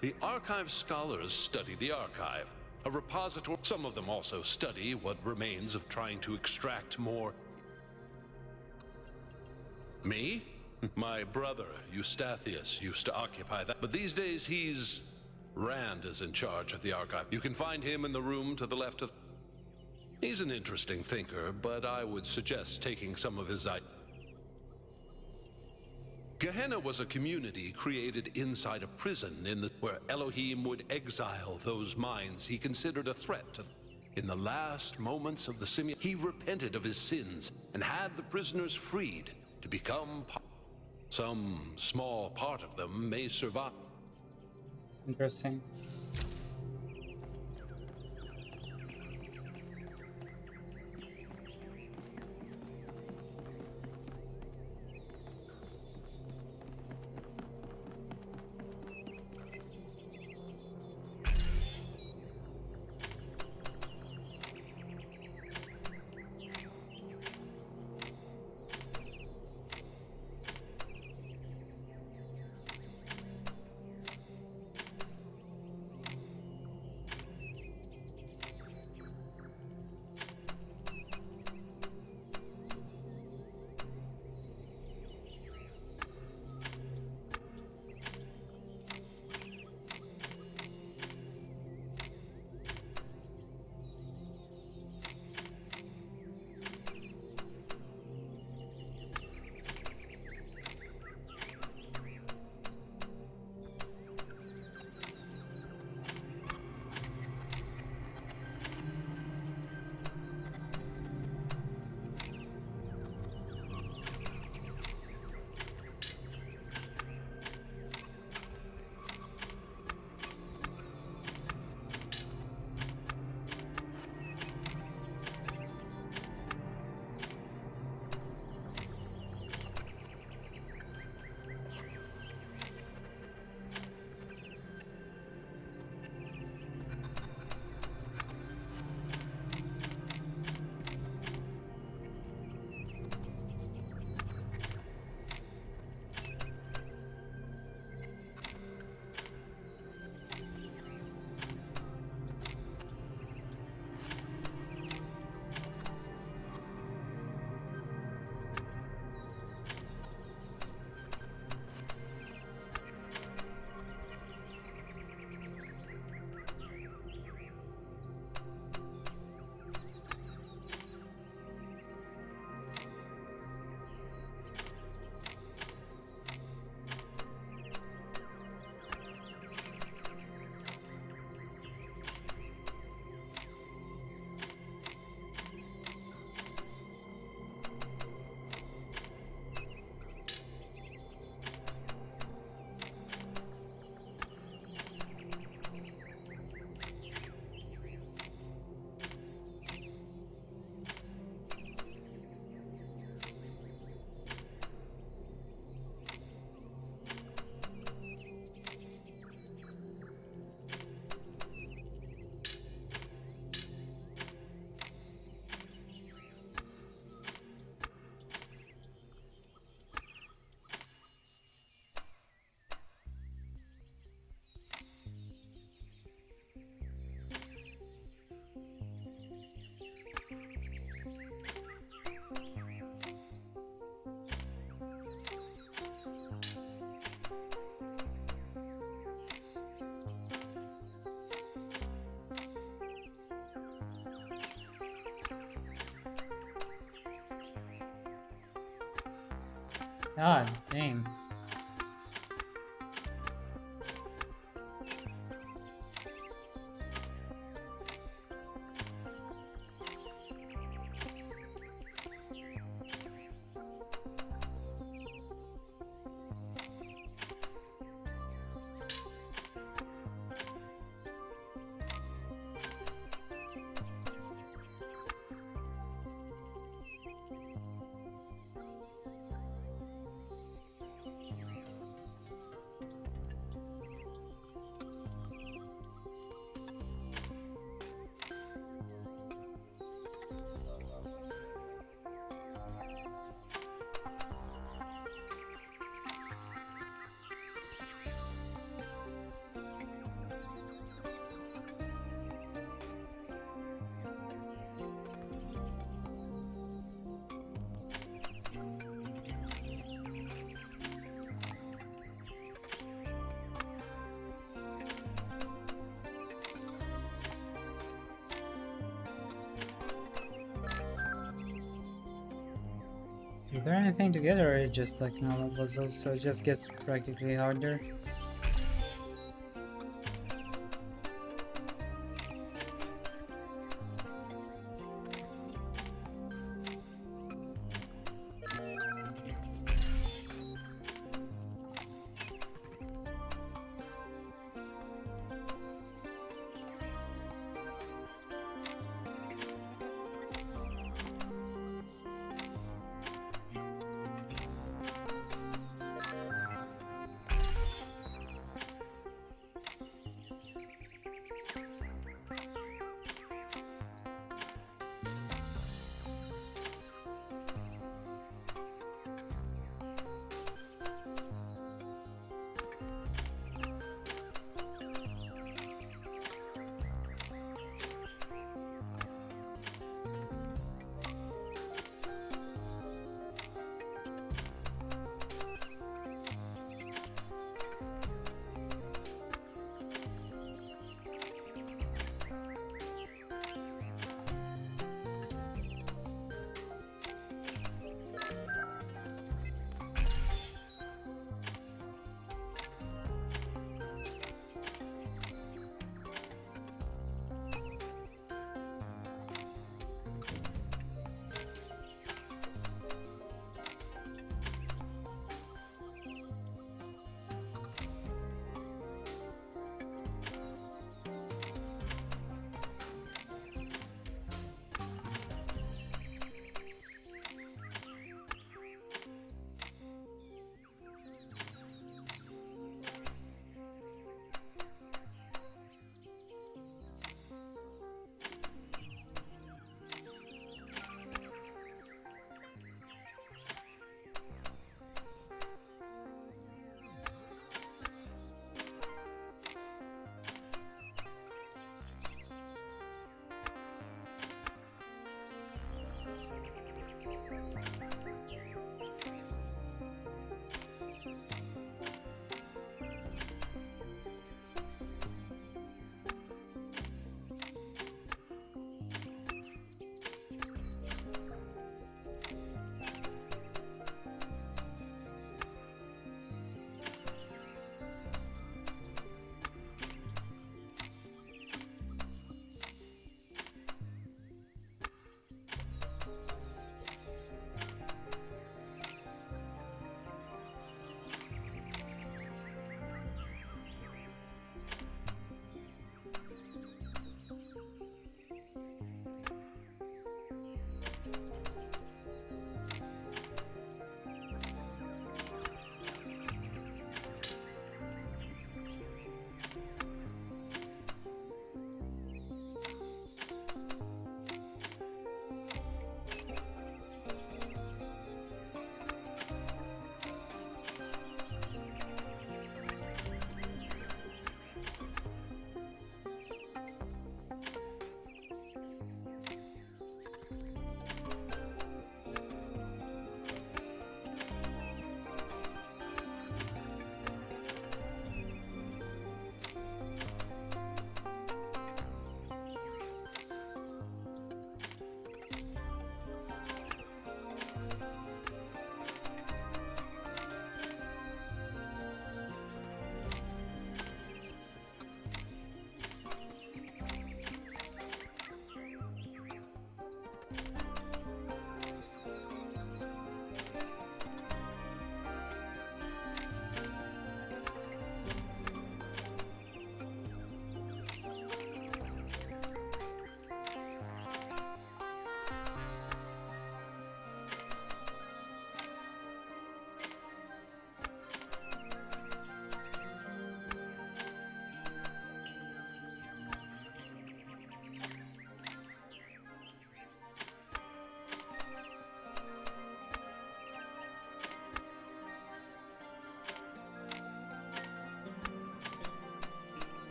the archive scholars study the archive, a repository. Some of them also study what remains of trying to extract more. Me? My brother, Eustathius, used to occupy that, but these days Rand is in charge of the archive. You can find him in the room to the left of... He's an interesting thinker, but I would suggest taking some of his ideas. Gehenna was a community created inside a prison where Elohim would exile those minds he considered a threat to. In the last moments of the simulation, he repented of his sins and had the prisoners freed to become some small part of them may survive. Interesting. God damn. Is there anything together, or it just like normal puzzles, so it just gets practically harder?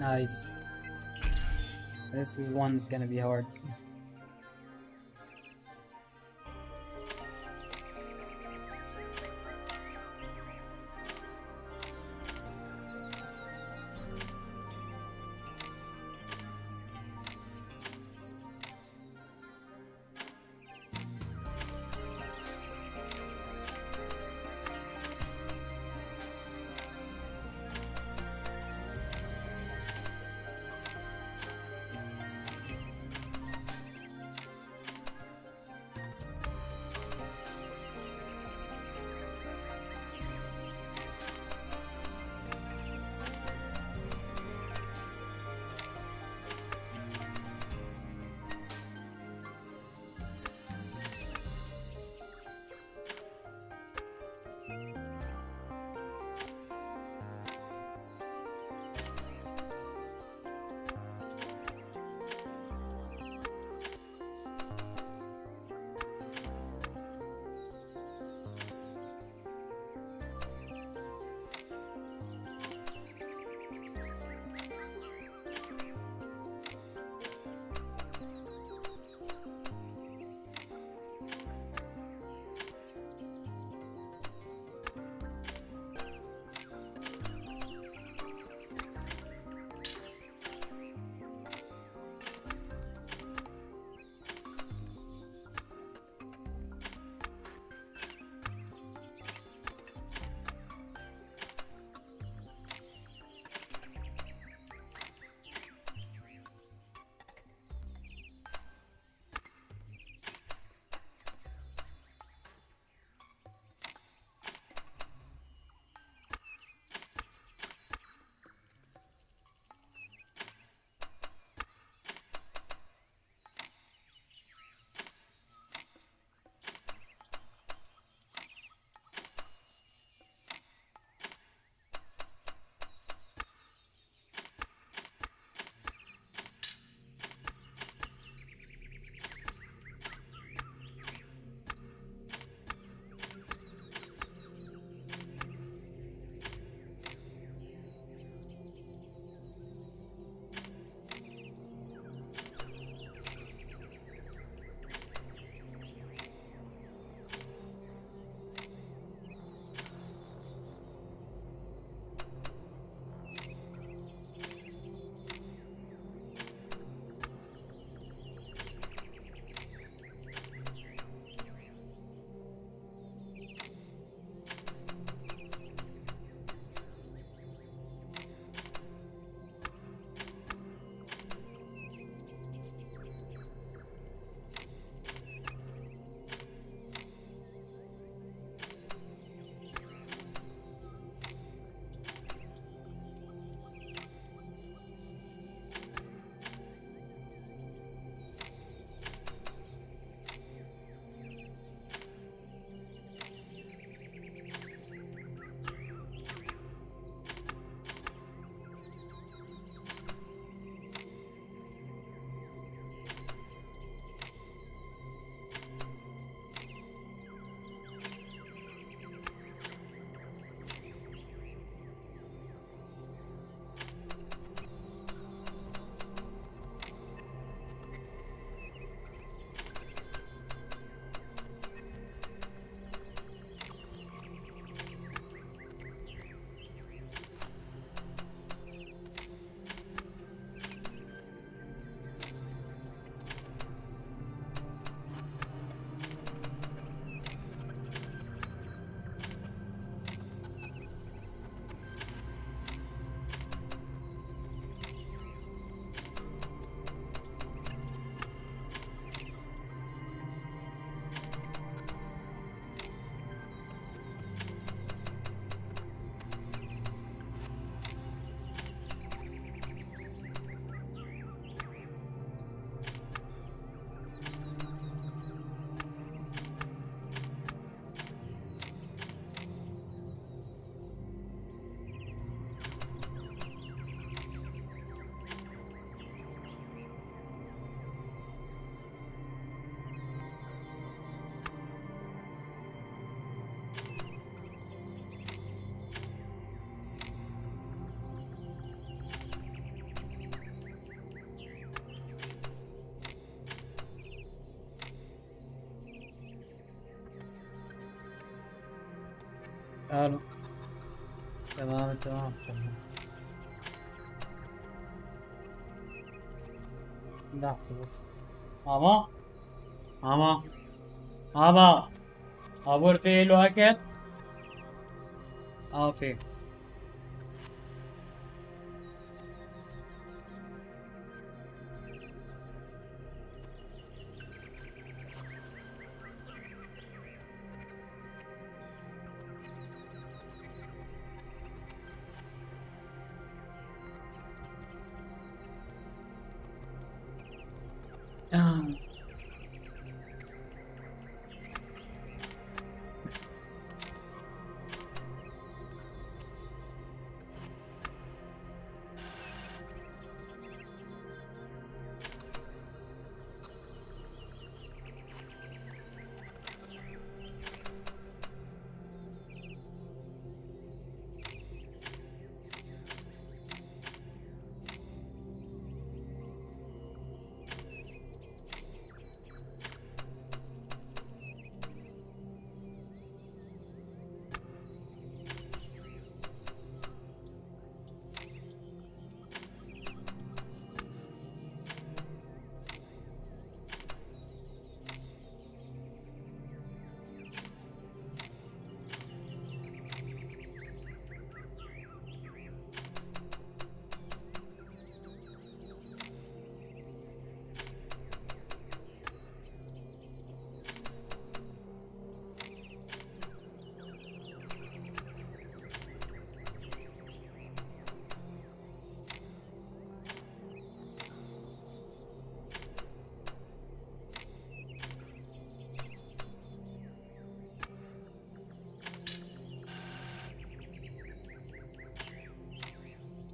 Nice. This one's gonna be hard. الو. تمام تمام تمام. لحظة بس. ماما ماما ماما، أقول في له أكل؟ في.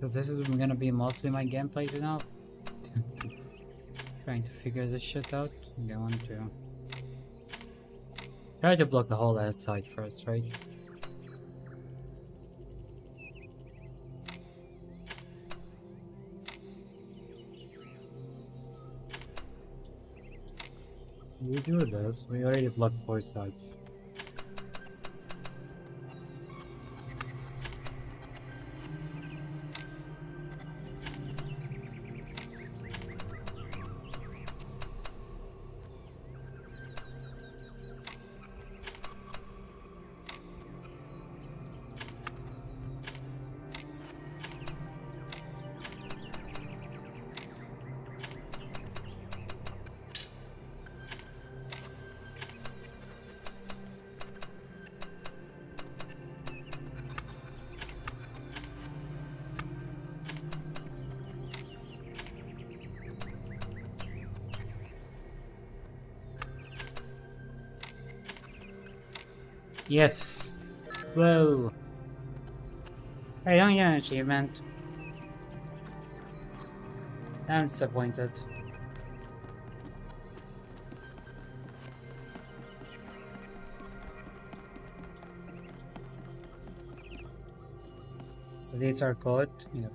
So this is gonna be mostly my gameplay now. Trying to figure this shit out. I'm going to try to block the whole ass side first, right? We do this. We already blocked 4 sides. Yes. Whoa. I don't get an achievement. I'm disappointed. These are good. Yeah.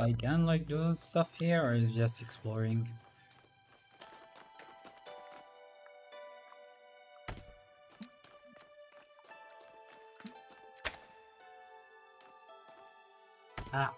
I can like do stuff here, or is it just exploring? Ah.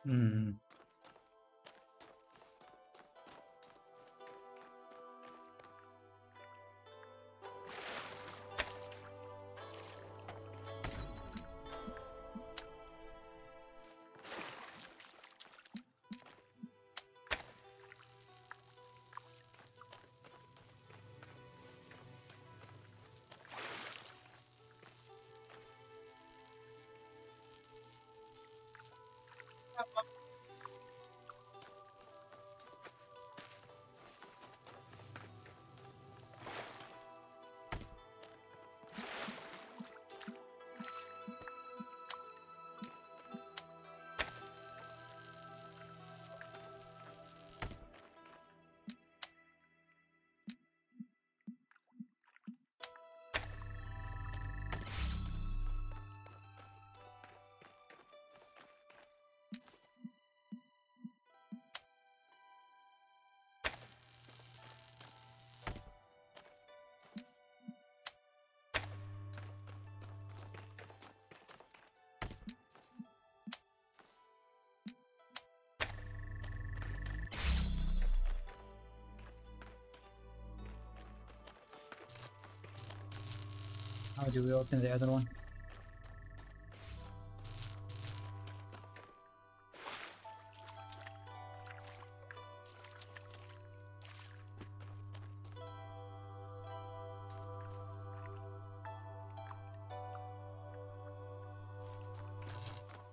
Hmm. How do we open the other one?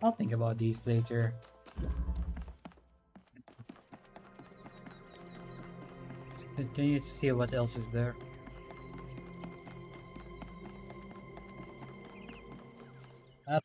I'll think about these later. Let's continue to see what else is there. Up.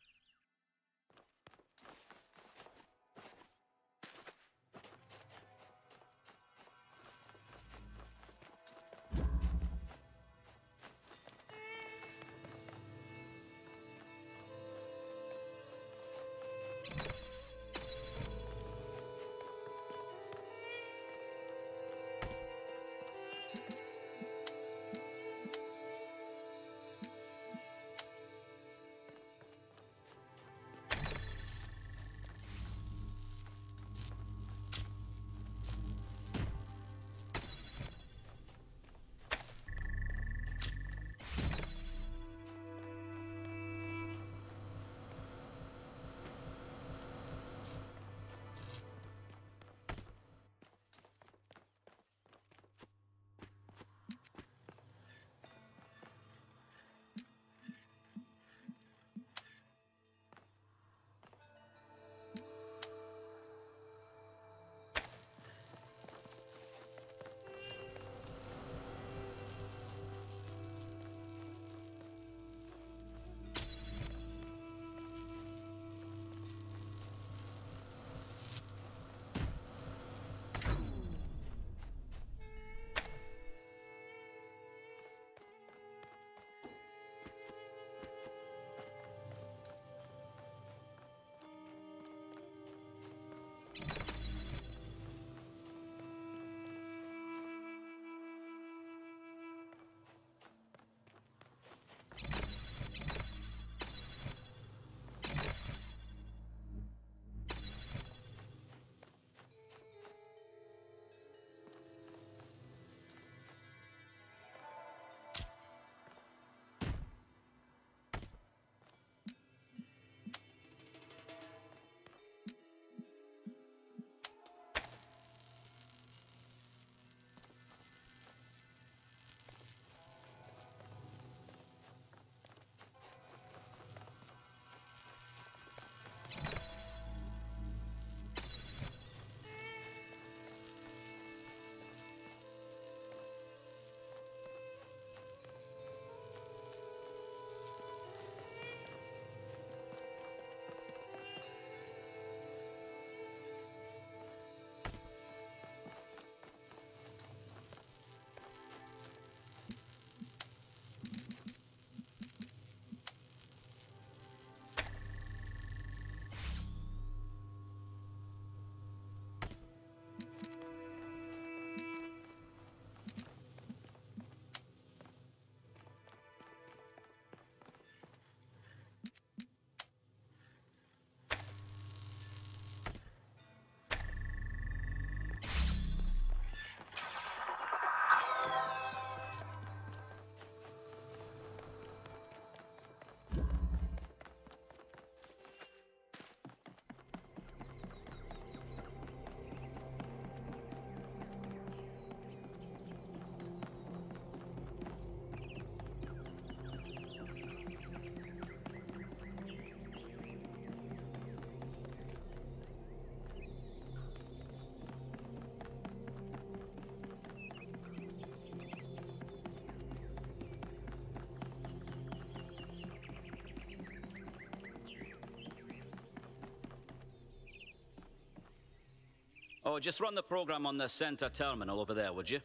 Oh, just run the program on the center terminal over there, would you?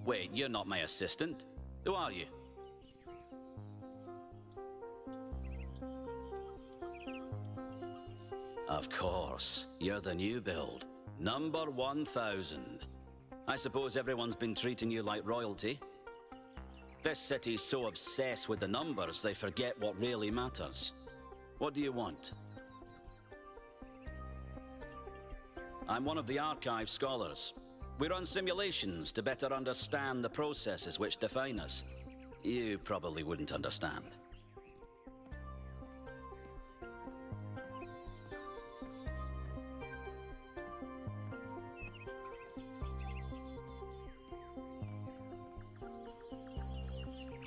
Wait, you're not my assistant. Who are you? Of course, you're the new build. Number 1000. I suppose everyone's been treating you like royalty? This city's so obsessed with the numbers, they forget what really matters. What do you want? I'm one of the archive scholars. We run simulations to better understand the processes which define us. You probably wouldn't understand.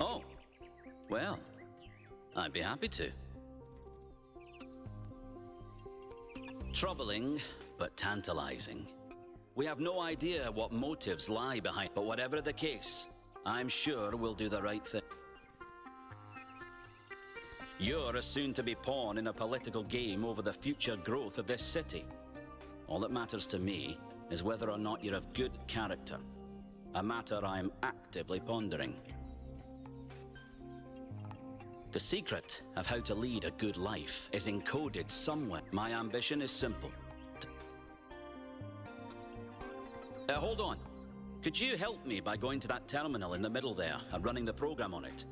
Oh, well, I'd be happy to. Troubling, but tantalizing. We have no idea what motives lie behind, but whatever the case, I'm sure we'll do the right thing. You're a soon-to-be pawn in a political game over the future growth of this city. All that matters to me is whether or not you're of good character, a matter I'm actively pondering. The secret of how to lead a good life is encoded somewhere. My ambition is simple. Hold on. Could you help me by going to that terminal in the middle there and running the program on it?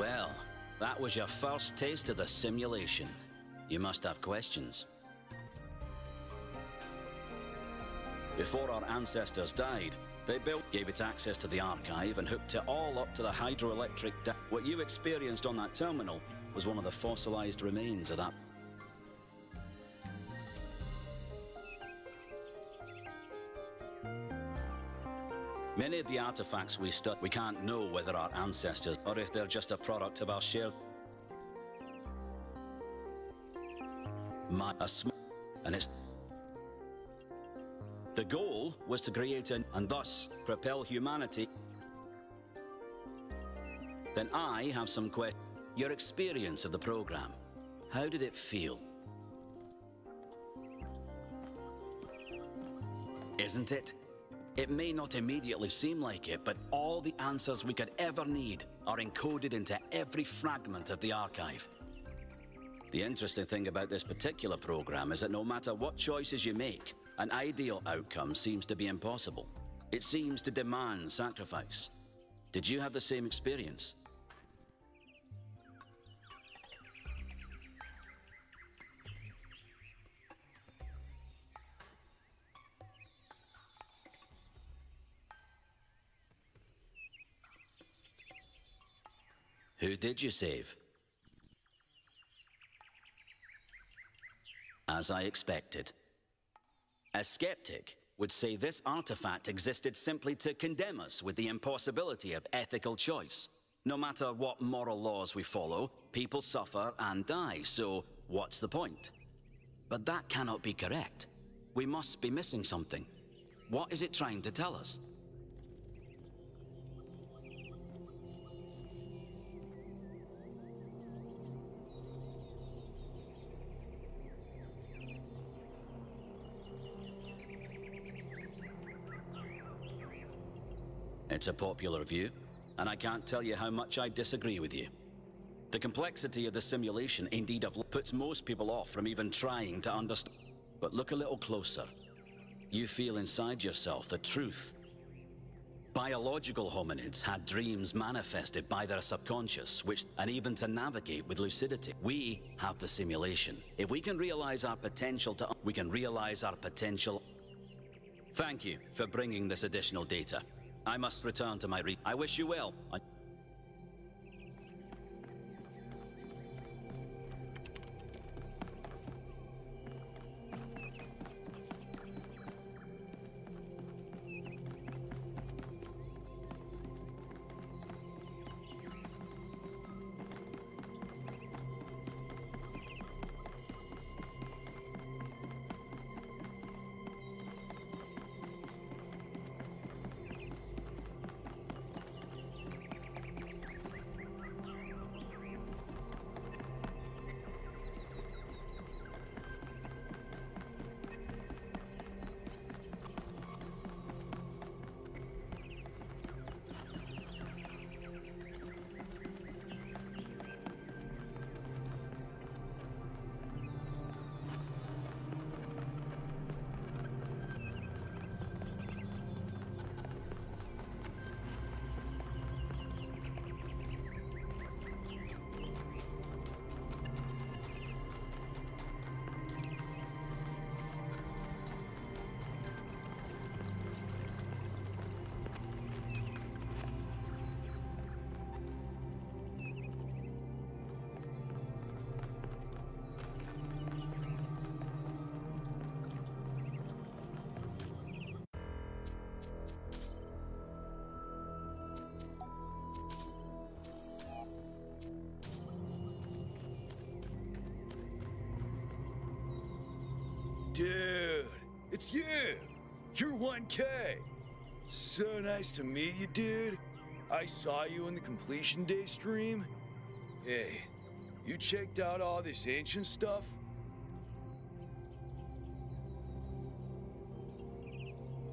Well, that was your first taste of the simulation. You must have questions. Before our ancestors died, they gave it access to the archive and hooked it all up to the hydroelectric dam. What you experienced on that terminal was one of the fossilized remains of that. Many of the artifacts we study, we can't know whether our ancestors or if they're just a product of our shared and it's the goal was to create and thus propel humanity. Then I have some questions. Your experience of the program, how did it feel? Isn't it? It may not immediately seem like it, but all the answers we could ever need are encoded into every fragment of the archive. The interesting thing about this particular program is that no matter what choices you make, an ideal outcome seems to be impossible. It seems to demand sacrifice. Did you have the same experience? Who did you save? As I expected. A skeptic would say this artifact existed simply to condemn us with the impossibility of ethical choice. No matter what moral laws we follow, people suffer and die, so what's the point? But that cannot be correct. We must be missing something. What is it trying to tell us? It's a popular view, and I can't tell you how much I disagree with you. The complexity of the simulation, indeed, puts most people off from even trying to understand. But look a little closer. You feel inside yourself the truth. Biological hominids had dreams manifested by their subconscious, and even to navigate with lucidity. We have the simulation. If we can realize our potential we can realize our potential. Thank you for bringing this additional data. I must return to my I wish you well. Dude, it's you! You're 1K! So nice to meet you, dude. I saw you in the Completion Day stream. Hey, you checked out all this ancient stuff?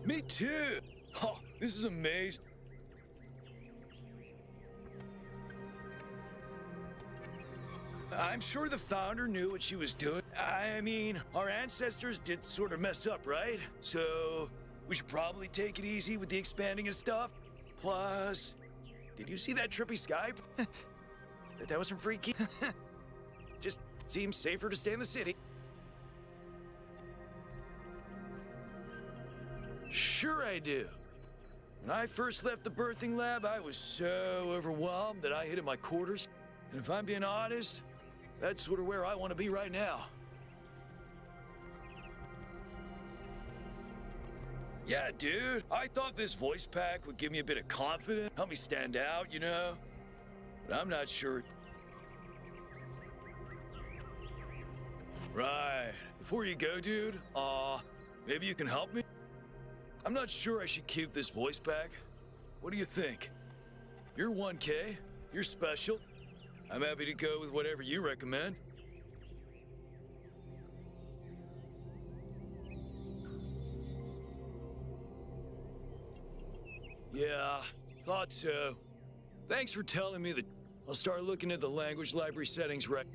Me too! Oh, this is amazing. I'm sure the founder knew what she was doing. I mean, our ancestors did sort of mess up, right? So, we should probably take it easy with the expanding of stuff. Plus, did you see that trippy Skype? That wasn't freaky. Just seems safer to stay in the city. Sure I do. When I first left the birthing lab, I was so overwhelmed that I hid in my quarters. And if I'm being honest, that's sort of where I want to be right now. Yeah, dude, I thought this voice pack would give me a bit of confidence, help me stand out, you know? But I'm not sure. Right. Before you go, dude, maybe you can help me? I'm not sure I should keep this voice pack. What do you think? You're 1K, you're special. I'm happy to go with whatever you recommend. Yeah, thought so. Thanks for telling me that. I'll start looking at the language library settings right.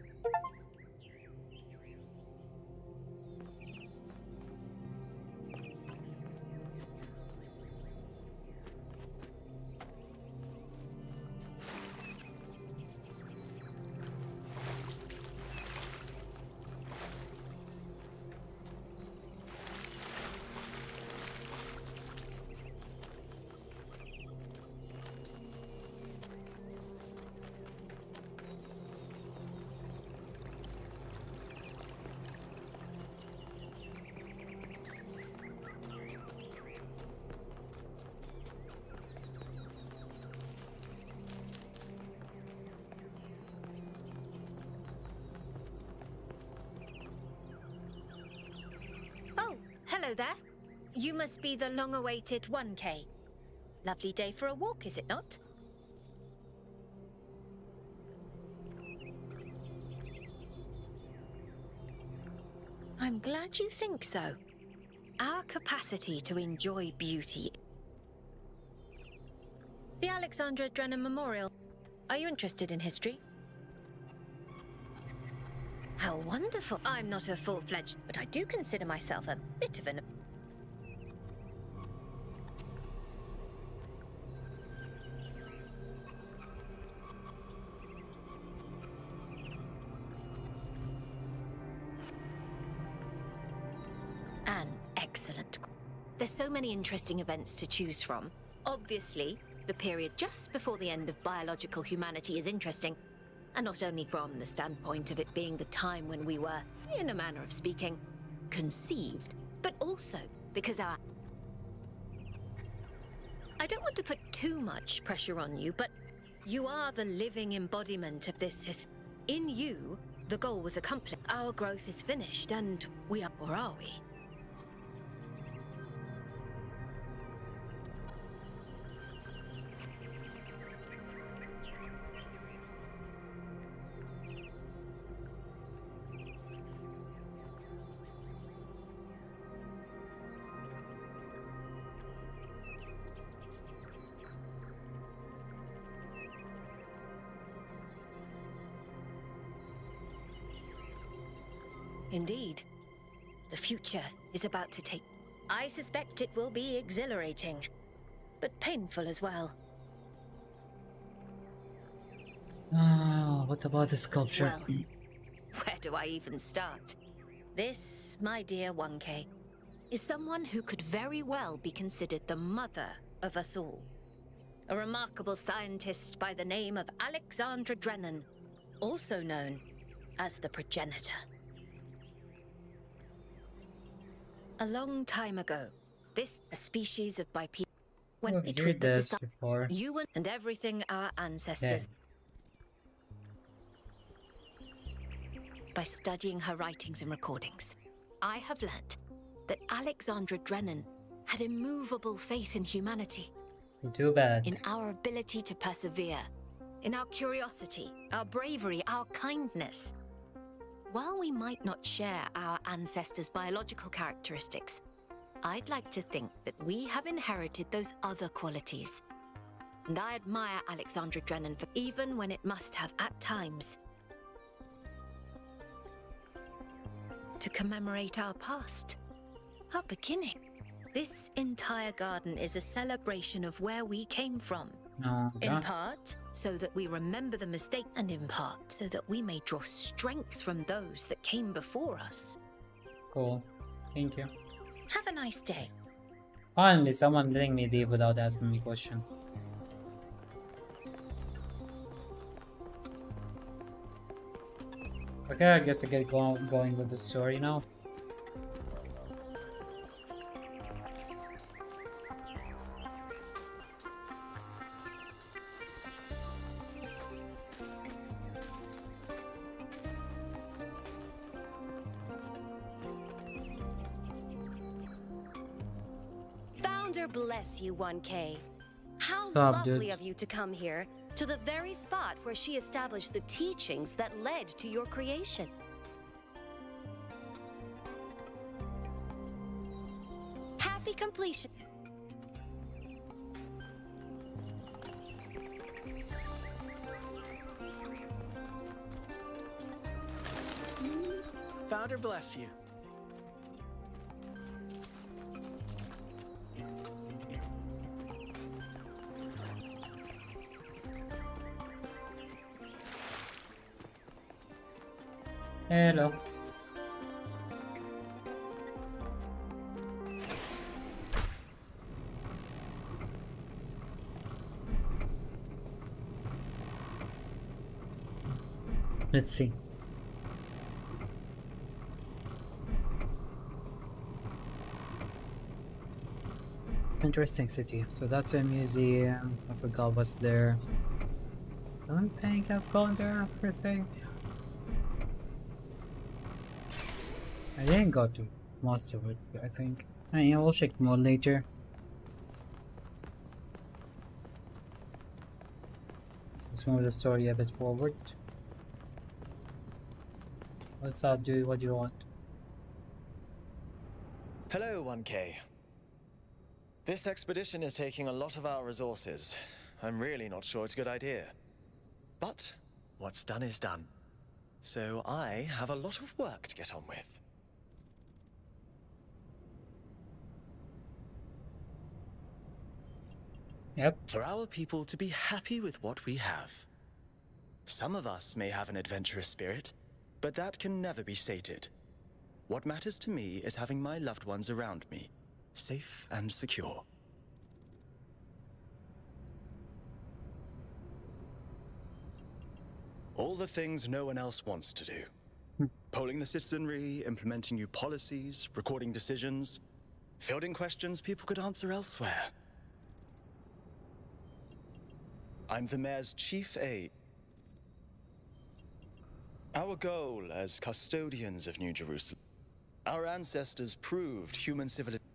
Hello there. You must be the long-awaited 1K. Lovely day for a walk, is it not? I'm glad you think so. Our capacity to enjoy beauty. The Alexandra Drennan Memorial. Are you interested in history? How wonderful. I'm not a full-fledged, but I do consider myself a bit of an... An excellent... There's so many interesting events to choose from. Obviously, the period just before the end of biological humanity is interesting. And not only from the standpoint of it being the time when we were, in a manner of speaking, conceived, but also because our... I don't want to put too much pressure on you, but you are the living embodiment of this history. In you, the goal was accomplished. Our growth is finished, and we are... Or are we? Indeed. The future is about to take... I suspect it will be exhilarating, but painful as well. What about the sculpture? Well, where do I even start? This, my dear 1K, is someone who could very well be considered the mother of us all. A remarkable scientist by the name of Alexandra Drennan, also known as the progenitor. A long time ago, this a species of bipedal, when it was the you and everything our ancestors. By studying her writings and recordings, I have learnt that Alexandra Drennan had immovable faith in humanity. Too bad. In our ability to persevere, in our curiosity, our bravery, our kindness. While we might not share our ancestors' biological characteristics, I'd like to think that we have inherited those other qualities. And I admire Alexandra Drennan for even when it must have, at times, to commemorate our past, our beginning. This entire garden is a celebration of where we came from No. In part, so that we remember the mistake, and in part, so that we may draw strength from those that came before us. Cool. Thank you. Have a nice day. Finally, someone letting me leave without asking me a question. Okay, I guess I get going with the story now. Bless you, 1K. How Stop, lovely dude. of you to come here, to the very spot where she established the teachings that led to your creation. Happy completion. Founder bless you. Hello. Let's see. Interesting city. So that's a museum. I forgot what's there. I don't think I've gone there per se. I didn't go to most of it, I think. I mean, we'll check more later. Let's move the story a bit forward. What's up, dude? What do you want? Hello, 1K. This expedition is taking a lot of our resources. I'm really not sure it's a good idea. But what's done is done. So I have a lot of work to get on with. Yep. For our people to be happy with what we have. Some of us may have an adventurous spirit, but that can never be sated. What matters to me is having my loved ones around me, safe and secure. All the things no one else wants to do. Polling the citizenry, implementing new policies, recording decisions, fielding questions people could answer elsewhere. I'm the mayor's chief aide. Our goal as custodians of New Jerusalem, our ancestors proved human civilization.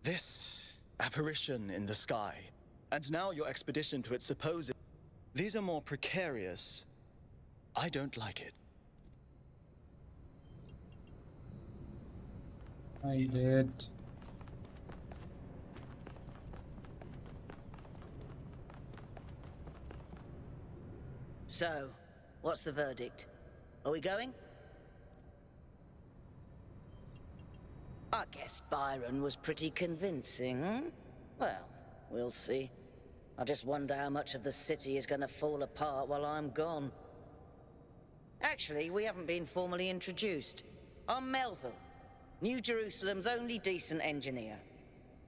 This apparition in the sky, and now your expedition to its supposed... These are more precarious. I don't like it. I did. So, what's the verdict? Are we going? I guess Byron was pretty convincing, hmm? Well, we'll see. I just wonder how much of the city is going to fall apart while I'm gone. Actually, we haven't been formally introduced. I'm Melville, New Jerusalem's only decent engineer.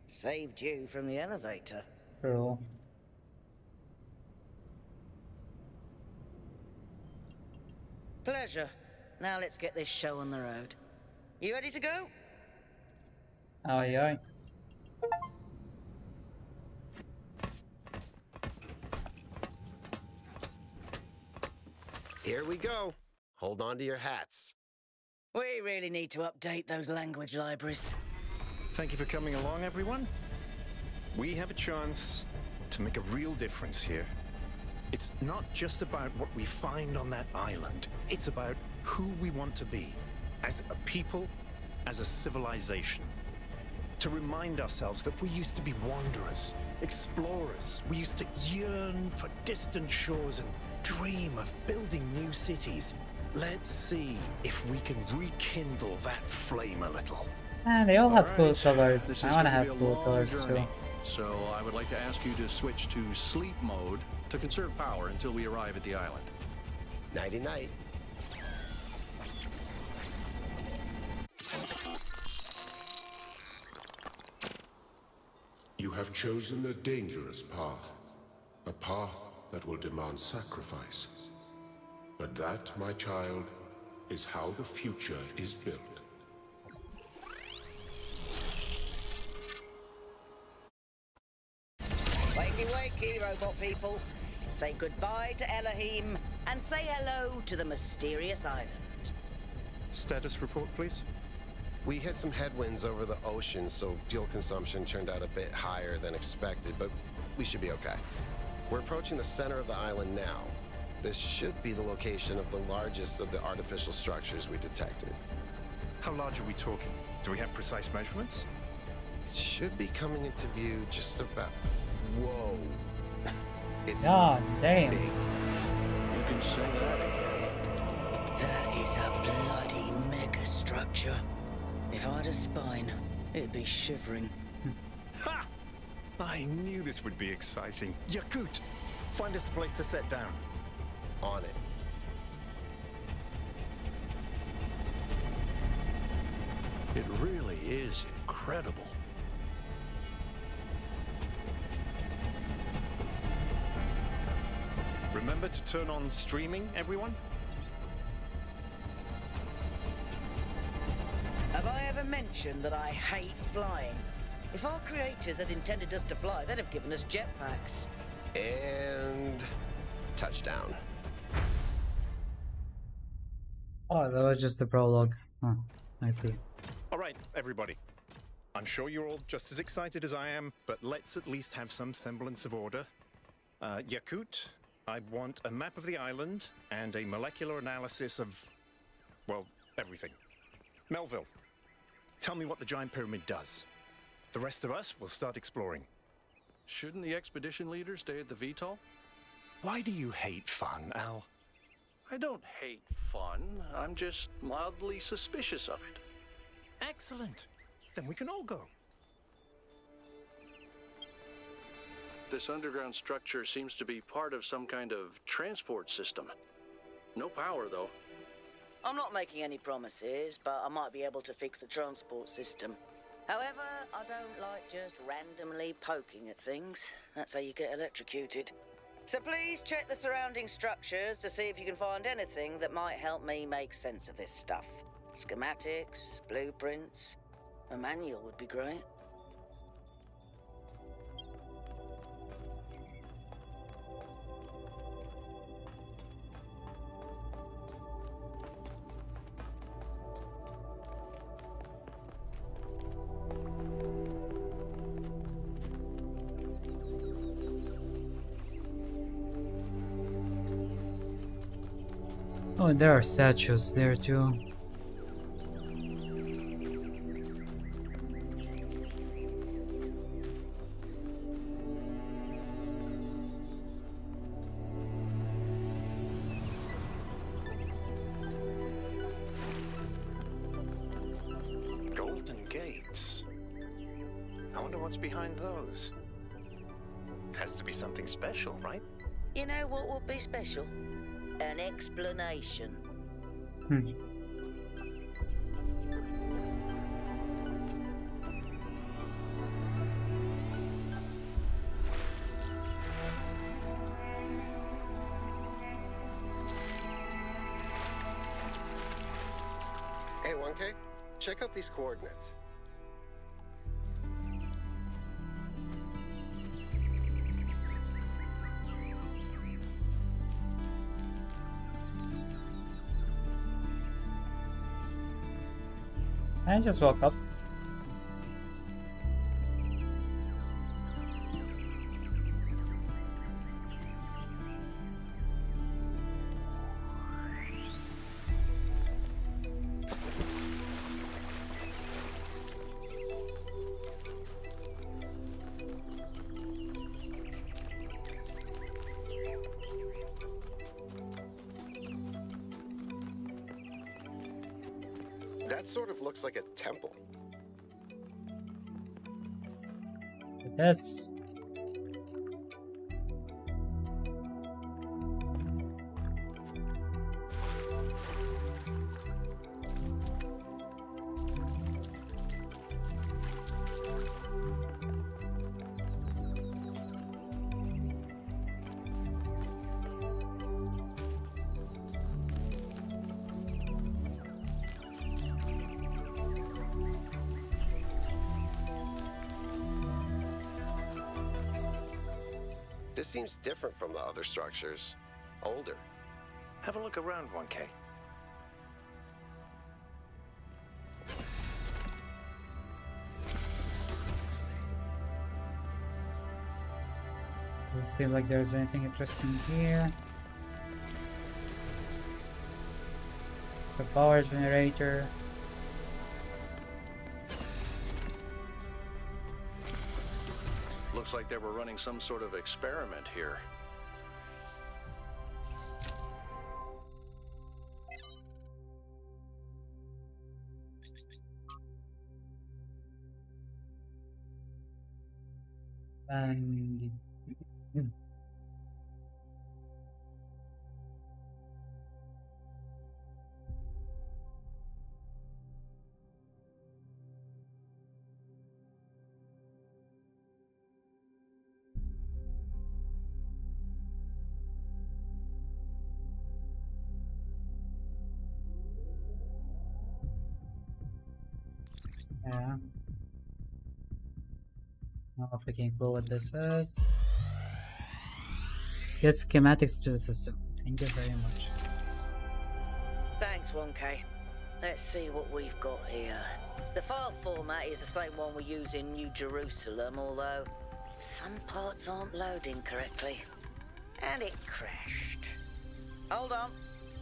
Saved you from the elevator. True. Pleasure. Now let's get this show on the road. You ready to go? Aye, aye. Here we go. Hold on to your hats. We really need to update those language libraries. Thank you for coming along, everyone. We have a chance to make a real difference here. It's not just about what we find on that island. It's about who we want to be, as a people, as a civilization. To remind ourselves that we used to be wanderers, explorers. We used to yearn for distant shores and dream of building new cities. Let's see if we can rekindle that flame a little. And they all have cool colors. I wanna have cool colors too. So I would like to ask you to switch to sleep mode to conserve power until we arrive at the island. Nighty-night. You have chosen a dangerous path. A path that will demand sacrifice. But that, my child, is how the future is built. Wakey, wakey, robot people. Say goodbye to Elohim and say hello to the mysterious island. Status report, please. We hit some headwinds over the ocean, so fuel consumption turned out a bit higher than expected, but we should be okay. We're approaching the center of the island now. This should be the location of the largest of the artificial structures we detected. How large are we talking? Do we have precise measurements? It should be coming into view just about... Whoa. It's God damn. big. You can say that again. That is a bloody mega structure. If I had a spine, it'd be shivering. Ha! I knew this would be exciting. Yakut, find us a place to set down. On it. It really is incredible. Remember to turn on streaming, everyone? Have I ever mentioned that I hate flying? If our creators had intended us to fly, they'd have given us jetpacks. And... touchdown. Oh, that was just the prologue. Oh, I see. All right, everybody. I'm sure you're all just as excited as I am, but let's at least have some semblance of order. Yakut, I want a map of the island and a molecular analysis of, well, everything. Melville, tell me what the giant pyramid does. The rest of us will start exploring. Shouldn't the expedition leader stay at the VTOL? Why do you hate fun, Al? I don't hate fun. I'm just mildly suspicious of it. Excellent. Then we can all go. This underground structure seems to be part of some kind of transport system. No power, though. I'm not making any promises, but I might be able to fix the transport system. However, I don't like just randomly poking at things. That's how you get electrocuted. So please check the surrounding structures to see if you can find anything that might help me make sense of this stuff. Schematics, blueprints, a manual would be great. Oh, there are statues there too. Golden gates. I wonder what's behind those. Has to be something special, right? You know what would be special? An explanation. Hey, 1K, check out these coordinates. I just woke up. That sort of looks like a temple. The Yes. This seems different from the other structures. Older. Have a look around, 1K. Doesn't seem like there's anything interesting here. The power generator. Looks like they were running some sort of experiment here. And yeah. Now if we can go what this is. Let's get schematics to the system. Thank you very much. Thanks, 1K. Let's see what we've got here. The file format is the same one we use in New Jerusalem, although some parts aren't loading correctly. And it crashed. Hold on.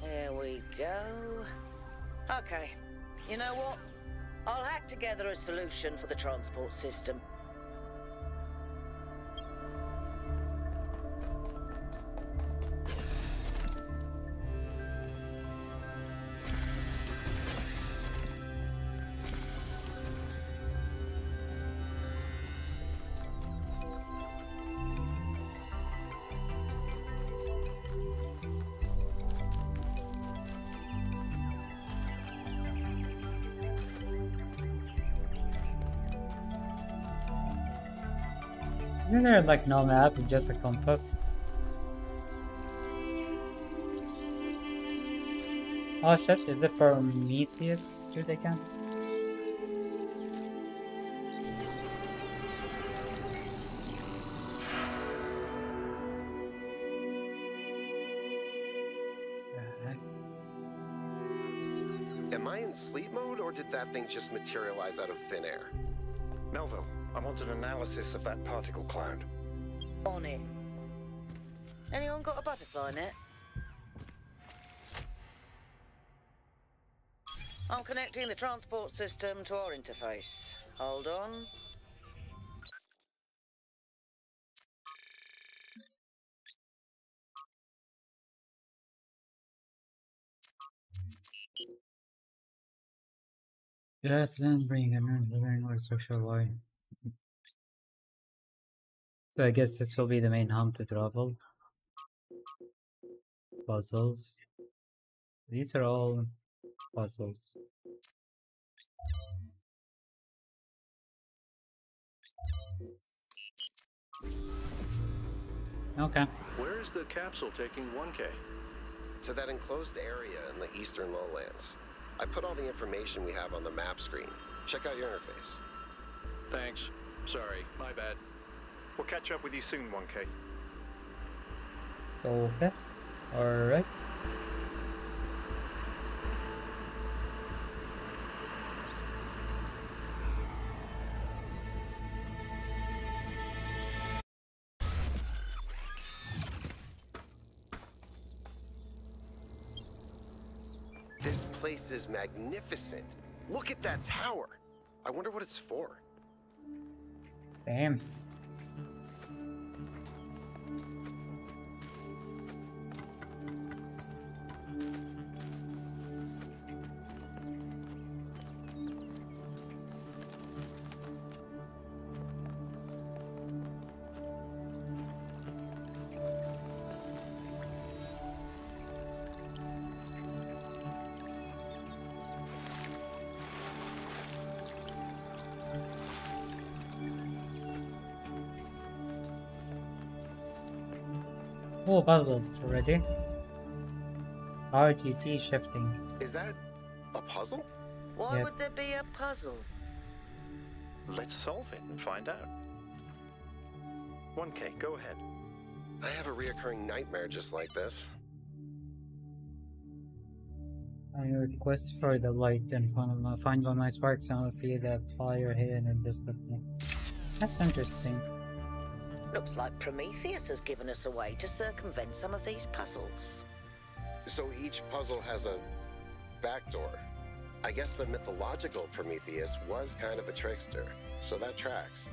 There we go. Okay. You know what? I'll hack together a solution for the transport system. Isn't there like no map, just a compass? Oh shit, is it Prometheus? Shoot they can? Am I in sleep mode, or did that thing just materialize out of thin air? Melville, I want an analysis of that particle cloud. On it. Anyone got a butterfly net? I'm connecting the transport system to our interface. Hold on. Yes, then bring another very more social way. So I guess this will be the main hub to travel. Puzzles. These are all puzzles. Okay. Where is the capsule taking 1K? To that enclosed area in the eastern lowlands. I put all the information we have on the map screen. Check out your interface. Thanks. Sorry, my bad. We'll catch up with you soon, 1K. Okay. Alright. This place is magnificent. Look at that tower. I wonder what it's for. Damn. Oh, puzzles already. RGP shifting. Is that a puzzle? Why would Yes. there be a puzzle? Let's solve it and find out. 1K, go ahead. I have a reoccurring nightmare just like this. I request for the light in front of my find one of my sparks and I'll feel the fire here and this stuff. That's interesting. Looks like Prometheus has given us a way to circumvent some of these puzzles. So each puzzle has a backdoor. I guess the mythological Prometheus was kind of a trickster, so that tracks.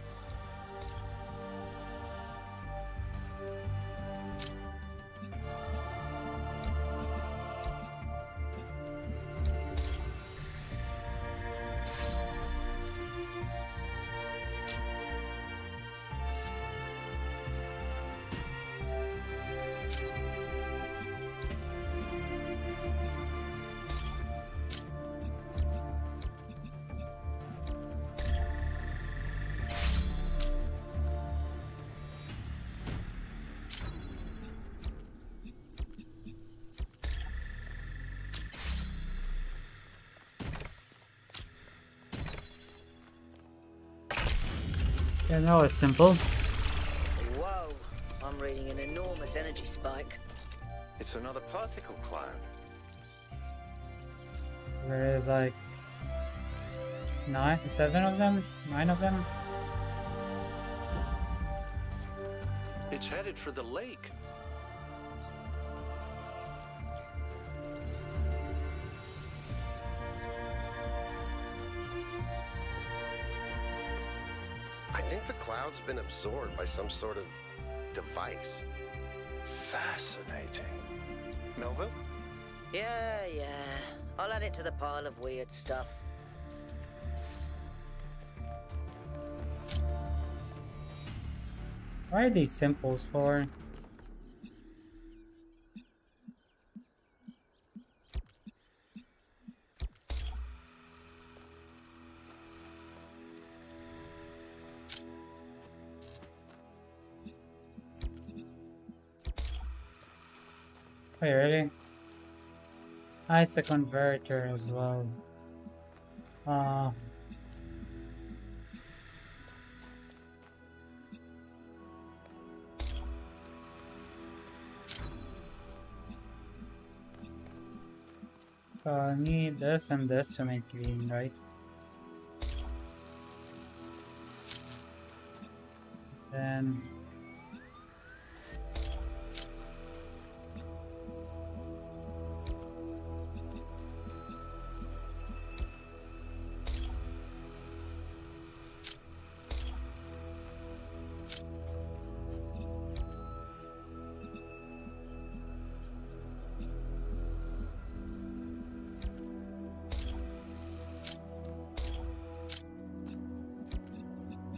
Yeah, that was simple. Whoa, I'm reading an enormous energy spike. It's another particle cloud. There is like 7 of them? 9 of them? It's headed for the lake. I think the cloud's been absorbed by some sort of device. Fascinating. Melville? Yeah. I'll add it to the pile of weird stuff. What are these symbols for? Wait, really? Ah, it's a converter as well. I need this and this to make green, right? Then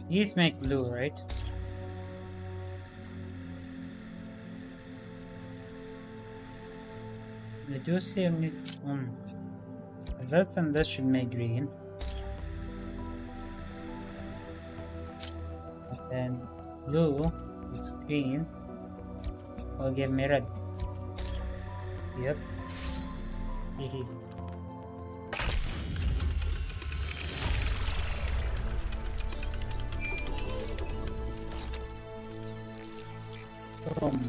these make blue, right? I do see a this and this should make green. And then blue is green will give me red. Yep. Hehe. Boom.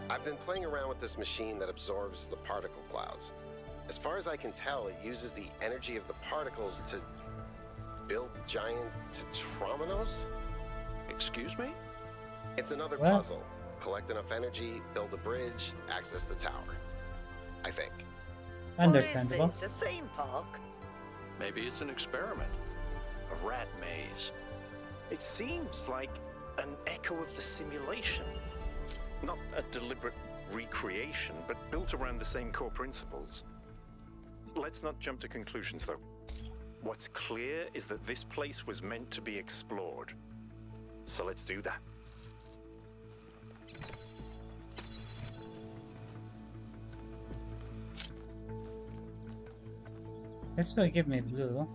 I've been playing around with this machine that absorbs the particle clouds. As far as I can tell, it uses the energy of the particles to build giant tetrominos? Excuse me? It's another What? puzzle. Collect enough energy, build a bridge, access the tower. I think. Understandable. What is this? A theme park? Maybe it's an experiment. A rat maze. It seems like an echo of the simulation. Not a deliberate recreation, but built around the same core principles. Let's not jump to conclusions, though. What's clear is that this place was meant to be explored. So let's do that. This will give me blue.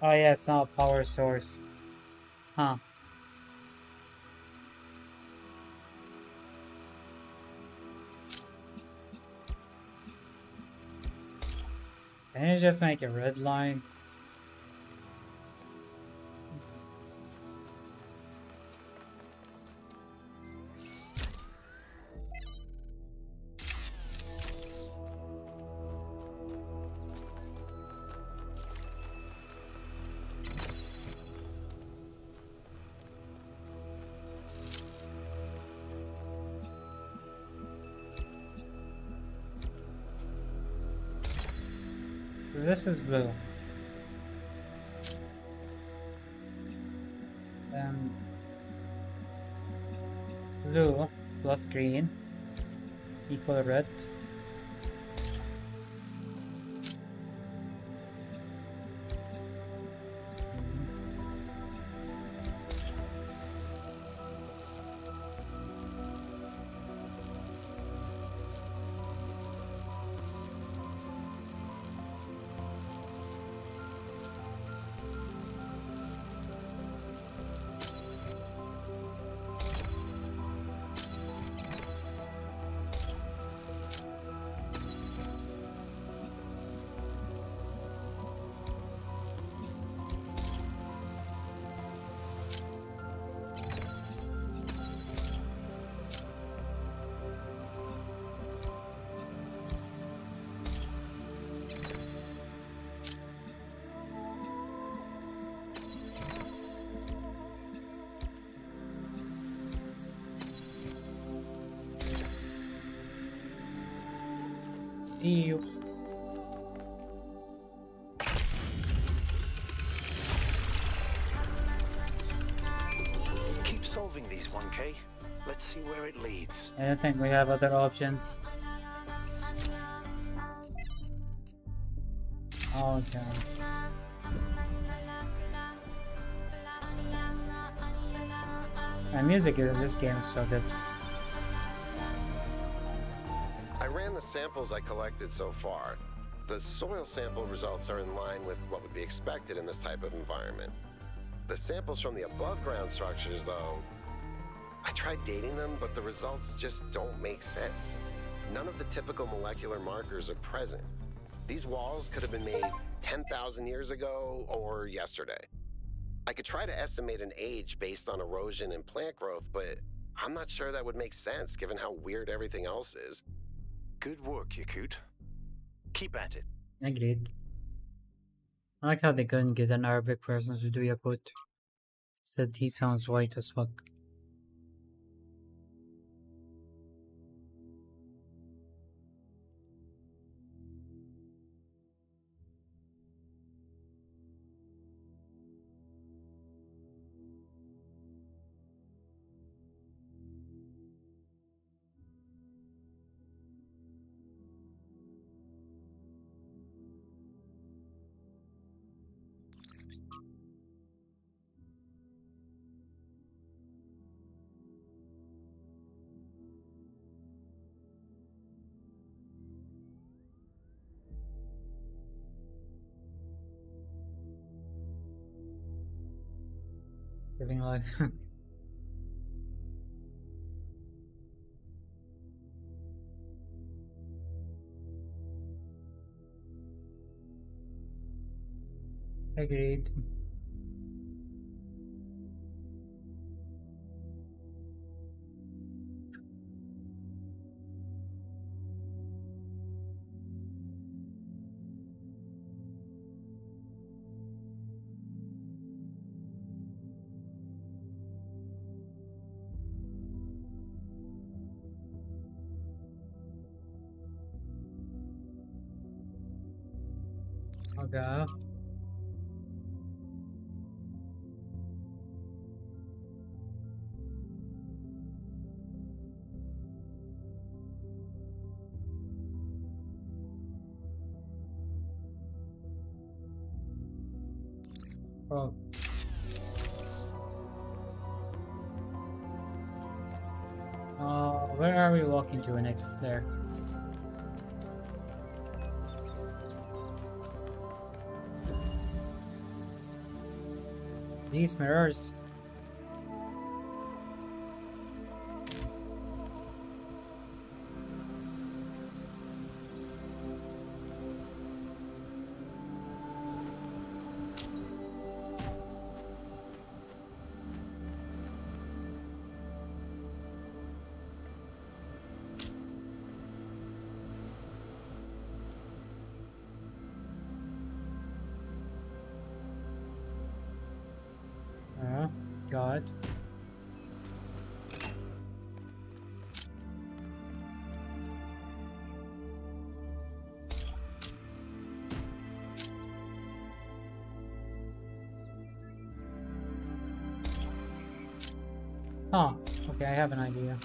Oh yeah, it's not a power source. Huh. Can you just make a red line? This is blue. Then blue plus green equal red. Ew. Keep solving these, 1K. Let's see where it leads. I don't think we have other options. Oh god. The music in this game is so good. I ran the samples I collected so far. The soil sample results are in line with what would be expected in this type of environment. The samples from the above-ground structures, though, I tried dating them, but the results just don't make sense. None of the typical molecular markers are present. These walls could have been made 10,000 years ago or yesterday. I could try to estimate an age based on erosion and plant growth, but I'm not sure that would make sense given how weird everything else is. Good work, Yakut. Keep at it. Agreed. I like how they couldn't get an Arabic person to do Yakut. Said he sounds white as fuck. Living life. Agreed. Okay. Oh. Where are we walking to next? There. These mirrors. God. Oh, okay, I have an idea.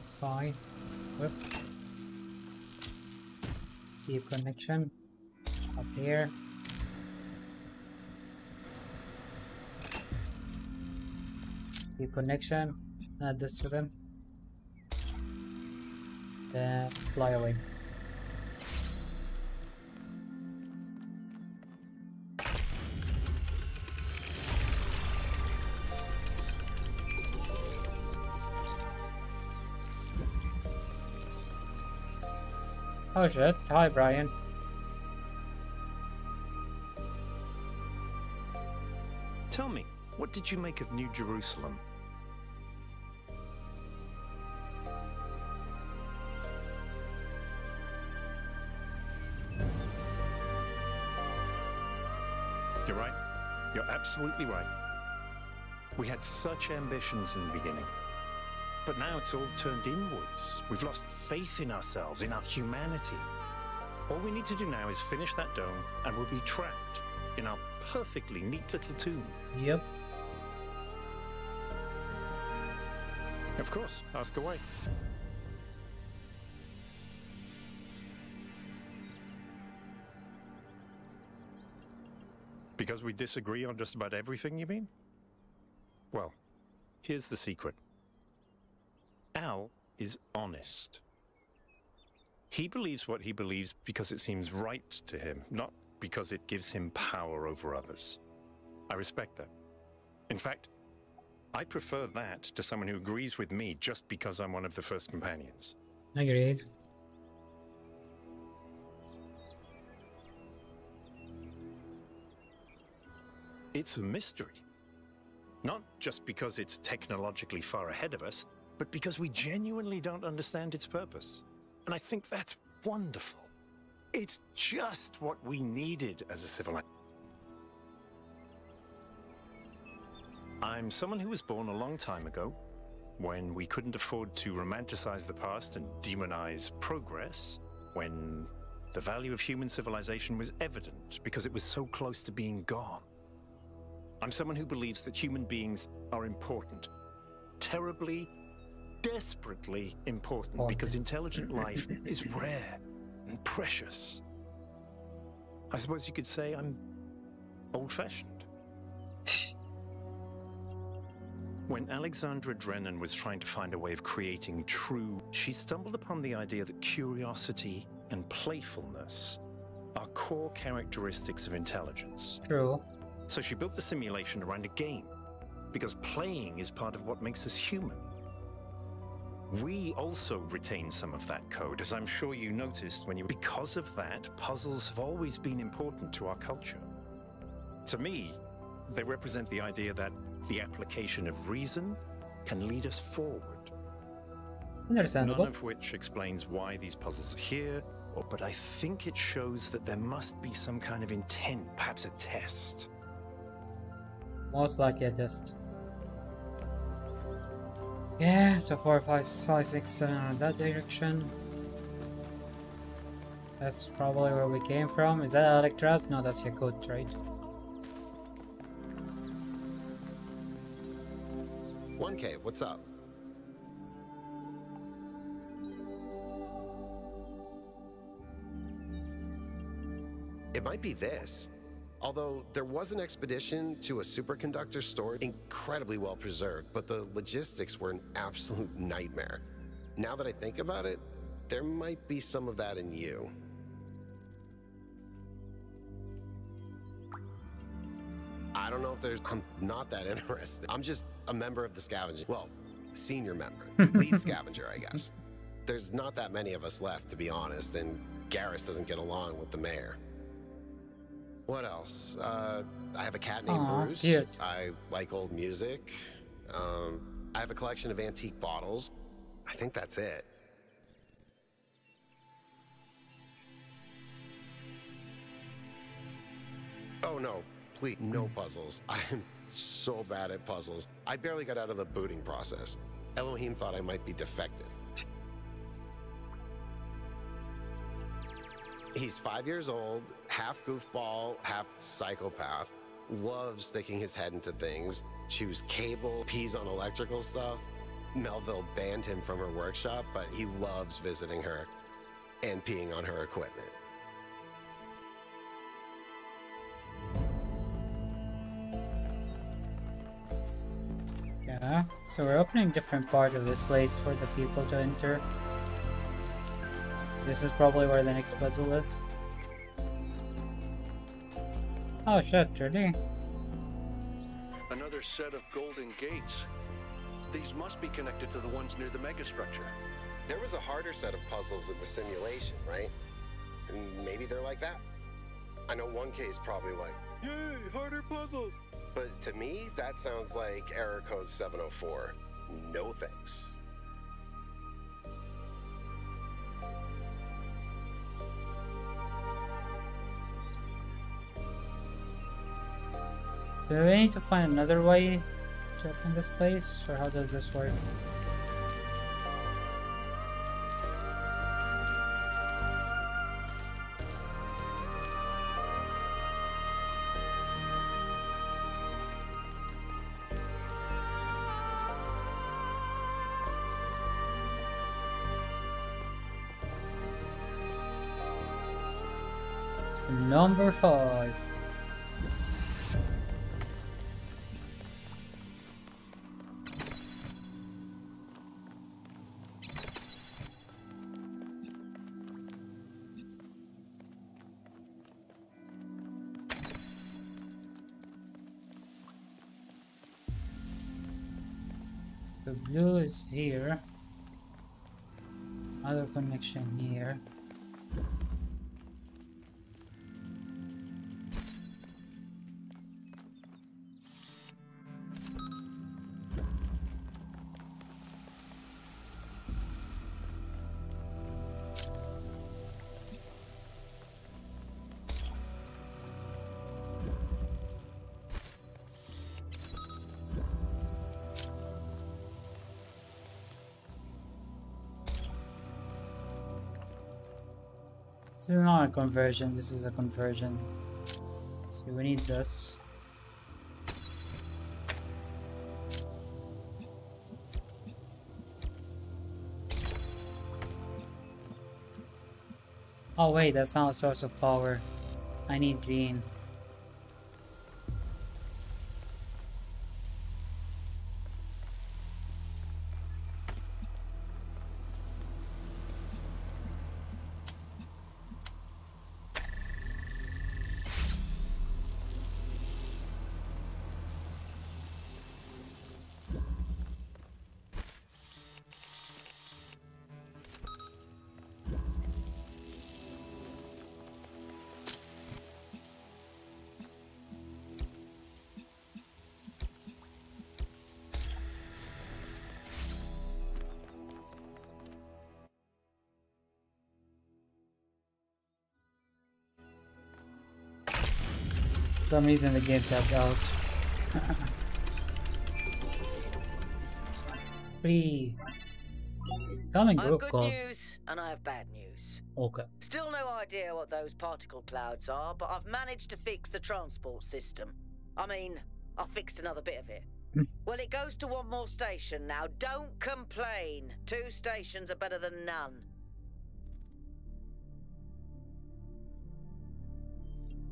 Spy. Whoop. Keep connection. Up here. Keep connection. Add this to them. Then fly away. Oh shit. Hi, Brian. Tell me, what did you make of New Jerusalem? You're right. You're absolutely right. We had such ambitions in the beginning. But now it's all turned inwards. We've lost faith in ourselves, in our humanity. All we need to do now is finish that dome, and we'll be trapped in our perfectly neat little tomb. Yep. Of course, ask away. Because we disagree on just about everything, you mean? Well, here's the secret. Al is honest. He believes what he believes because it seems right to him, not because it gives him power over others. I respect that. In fact, I prefer that to someone who agrees with me just because I'm one of the first companions. Agreed. It's a mystery. Not just because it's technologically far ahead of us, but because we genuinely don't understand its purpose. And I think that's wonderful. It's just what we needed as a civilization. I'm someone who was born a long time ago, when we couldn't afford to romanticize the past and demonize progress, when the value of human civilization was evident because it was so close to being gone. I'm someone who believes that human beings are important. Terribly, desperately important, because intelligent life is rare and precious. I suppose you could say I'm old-fashioned. When Alexandra Drennan was trying to find a way of creating true, she stumbled upon the idea that curiosity and playfulness are core characteristics of intelligence. True. So she built the simulation around a game, because playing is part of what makes us human. We also retain some of that code, as I'm sure you noticed when you... Because of that, puzzles have always been important to our culture. To me, they represent the idea that the application of reason can lead us forward. Understandable. None of which explains why these puzzles are here, but I think it shows that there must be some kind of intent, perhaps a test. Most likely a test. Yeah, so 4, 5, 6, 7 that direction. That's probably where we came from. Is that Electraz? No, that's Yakut, right? 1K, what's up? It might be this. Although there was an expedition to a superconductor storage, incredibly well preserved, but the logistics were an absolute nightmare. Now that I think about it, there might be some of that in you. I don't know if there's... I'm not that interested. I'm just a member of the scavenger... Well, senior member. Lead scavenger, I guess. There's not that many of us left, to be honest, and Garrus doesn't get along with the mayor. What else? I have a cat named Bruce. Cute. I like old music. I have a collection of antique bottles. I think that's it. Oh no, please, no puzzles. I'm so bad at puzzles. I barely got out of the booting process. Elohim thought I might be defective. He's 5 years old, half goofball, half psychopath, loves sticking his head into things, chews cable, pees on electrical stuff. Melville banned him from her workshop, but he loves visiting her and peeing on her equipment. Yeah, so we're opening different part of this place for the people to enter. This is probably where the next puzzle is. Oh shit, really? Another set of golden gates. These must be connected to the ones near the megastructure. There was a harder set of puzzles in the simulation, right? And maybe they're like that. I know 1K is probably like, yay, harder puzzles! But to me, that sounds like error code 704. No thanks. Do we need to find another way to open this place, or how does this work? Number 5. The blue is here. Other connection here. This is not a conversion, this is a conversion. So we need this. Oh wait, that's not a source of power. I need green. For some reason the game tapped out. Free. Coming group good call. news and I have bad news. Okay. Still no idea what those particle clouds are, but I've managed to fix the transport system. I mean, I fixed another bit of it. Well, it goes to one more station now. Don't complain. 2 stations are better than none.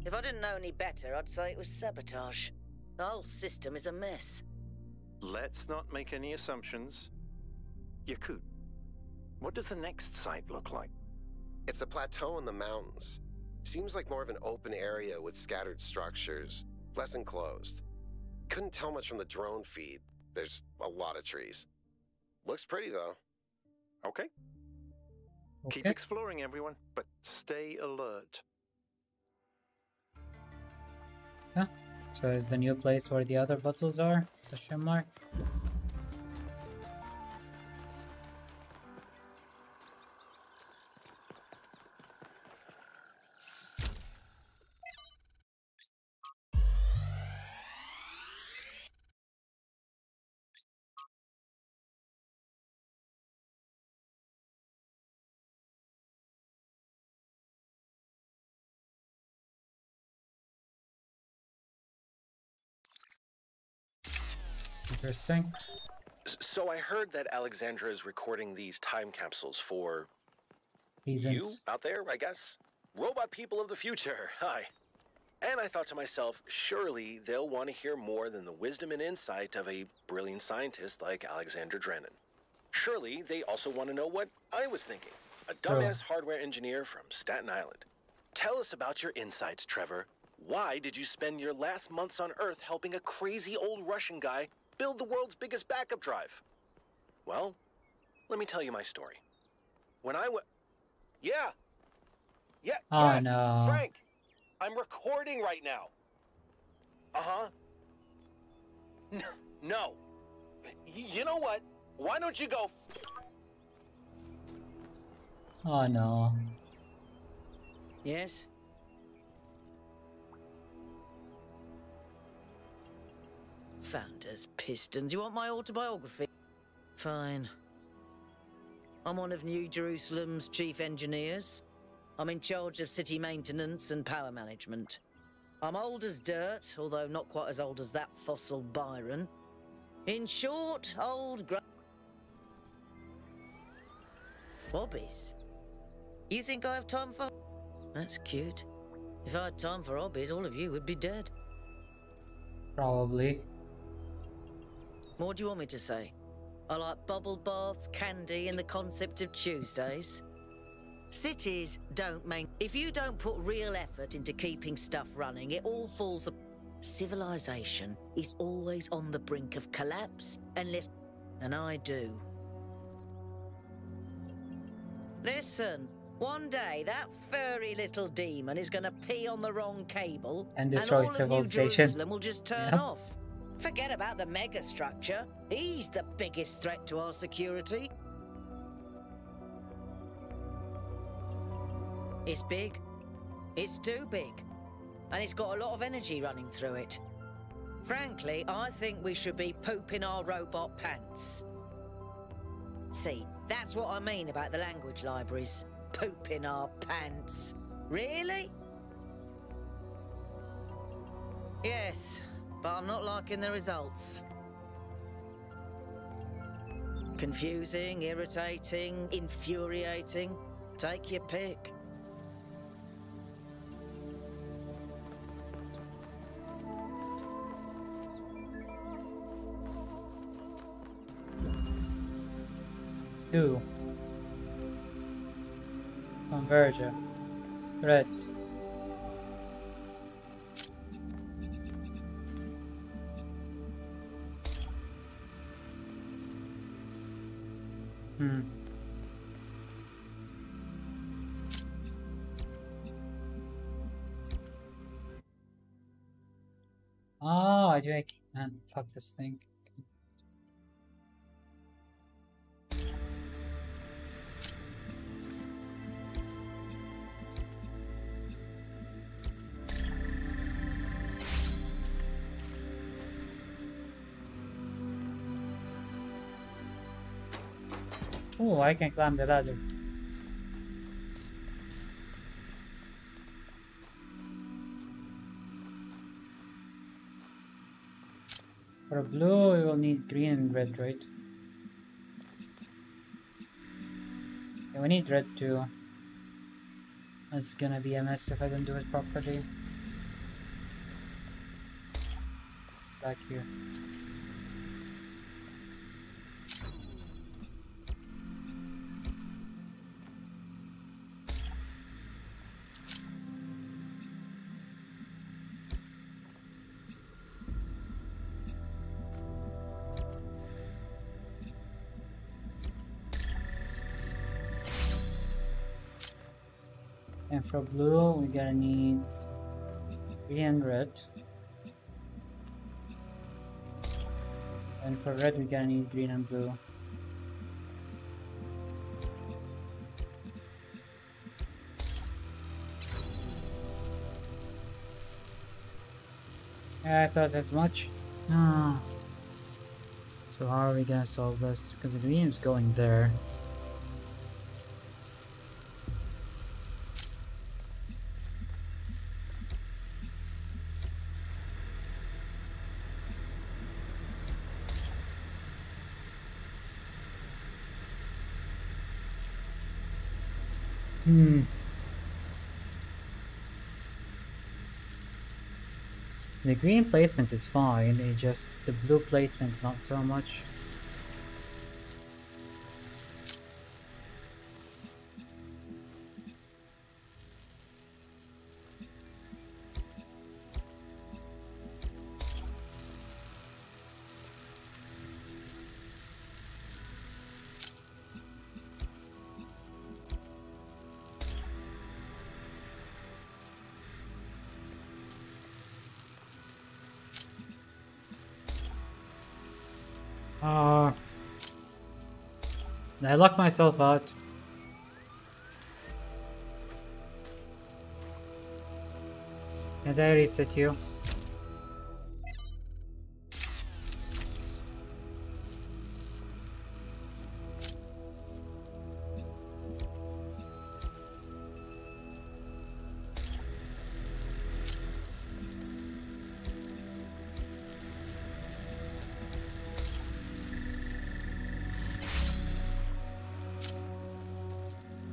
If I didn't know any better, I'd say it was sabotage. The whole system is a mess. Let's not make any assumptions. Yakut, what does the next site look like? It's a plateau in the mountains. Seems like more of an open area with scattered structures, less enclosed. Couldn't tell much from the drone feed. There's a lot of trees. Looks pretty, though. Okay. Keep exploring, everyone, but stay alert. Yeah. So is the new place where the other puzzles are? Question mark. Interesting. So I heard that Alexandra is recording these time capsules for reasons. You out there, I guess? Robot people of the future, hi. And I thought to myself, surely they'll want to hear more than the wisdom and insight of a brilliant scientist like Alexandra Drennan. Surely they also want to know what I was thinking, a dumbass hardware engineer from Staten Island. Tell us about your insights, Trevor. Why did you spend your last months on Earth helping a crazy old Russian guy build the world's biggest backup drive? Well, let me tell you my story. When I was... Yeah, Oh yes, no. Frank, I'm recording right now. Uh-huh. No. You know what? Why don't you go... Oh no. Yes? Founders, pistons. You want my autobiography? Fine. I'm one of New Jerusalem's chief engineers. I'm in charge of city maintenance and power management. I'm old as dirt, although not quite as old as that fossil Byron. In short, hobbies? You think I have time for... That's cute. If I had time for hobbies, all of you would be dead. Probably. What do you want me to say? I like bubble baths, candy, and the concept of Tuesdays. Cities don't make... If you don't put real effort into keeping stuff running, it all falls apart. Civilization is always on the brink of collapse unless... And I do. Listen, one day that furry little demon is going to pee on the wrong cable And destroy all of New civilization. Jerusalem will just turn off. Forget about the megastructure. He's the biggest threat to our security. It's big. It's too big. And it's got a lot of energy running through it. Frankly, I think we should be pooping our robot pants. See, that's what I mean about the language libraries. Pooping our pants. Really? Yes, but I'm not liking the results. Confusing, irritating, infuriating. Take your pick. Two. Converger. Red. Oh, I can't fuck this thing. Oh, I can climb the ladder. For blue, we will need green and red, right? Yeah, we need red too. It's gonna be a mess if I don't do it properly. Back here. And for blue, we're gonna need green and red. And for red, we're gonna need green and blue. Yeah, I thought as much. Ah. So how are we gonna solve this? Because the green is going there. The green placement is fine, it's just the blue placement not so much. I locked myself out. And I reset you.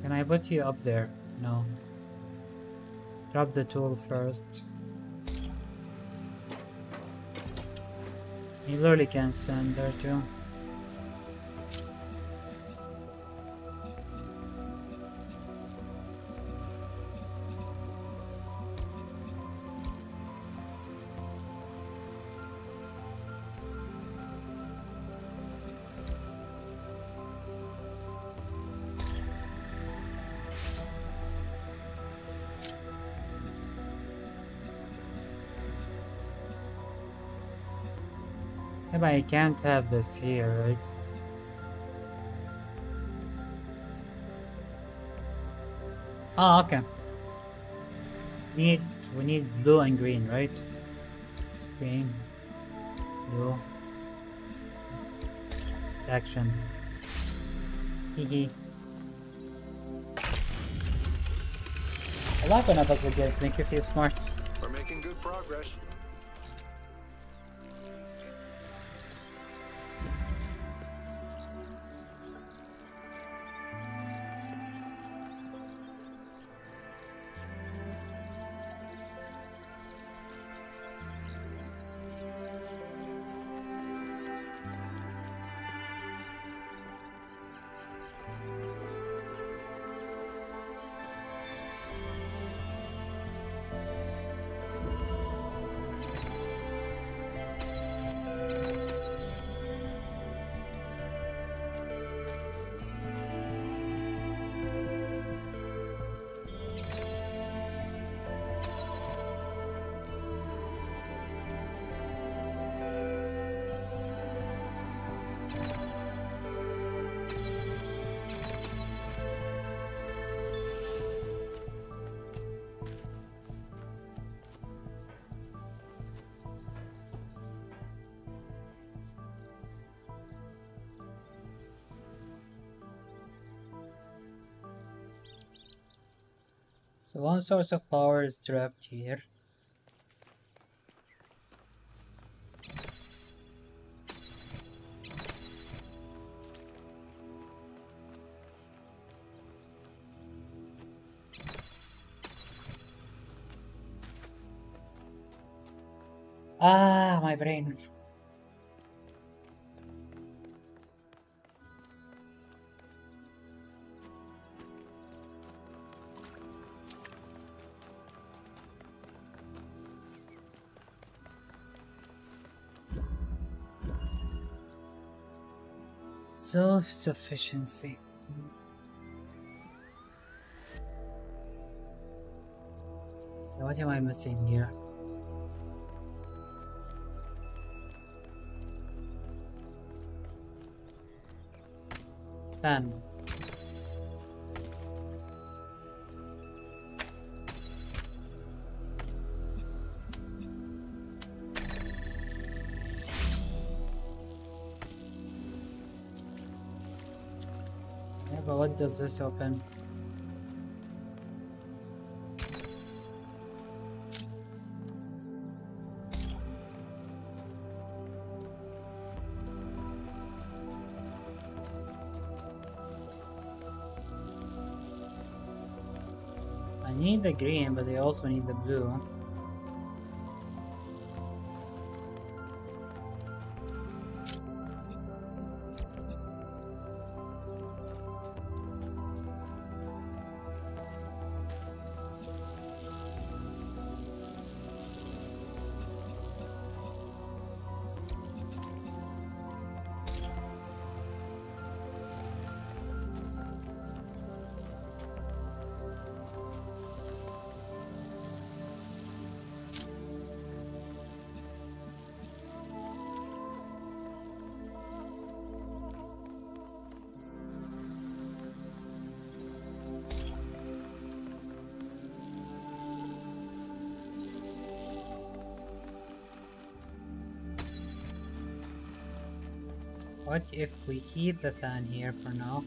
Can I put you up there? No. Drop the tool first. You literally can stand there too. Yeah, but I can't have this here, right? Oh, okay. We need blue and green, right? Green, blue, action. Hehe. I like when puzzle games make you feel smart. We're making good progress. So one source of power is trapped here. Ah, my brain. Self-sufficiency. What am I missing here? Fan. Yeah, but what does this open? I need the green, but I also need the blue. What if we keep the fan here for now?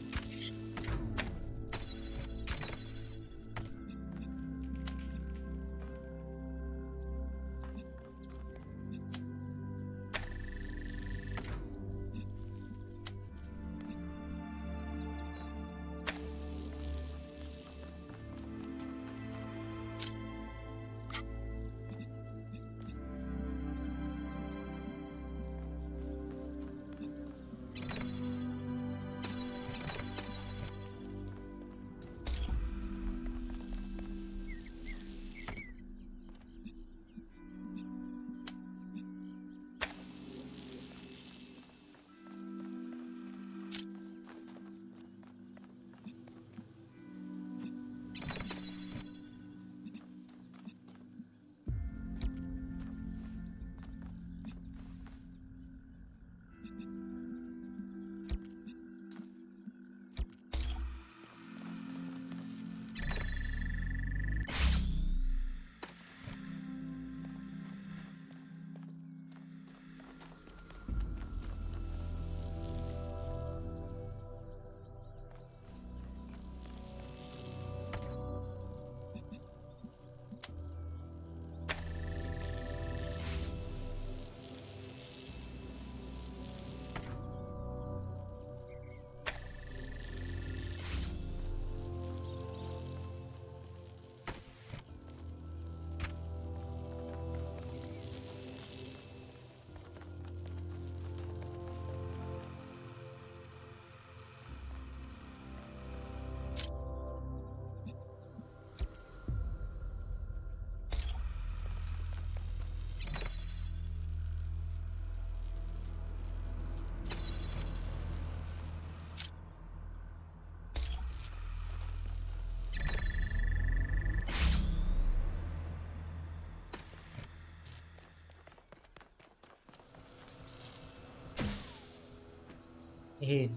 Hey,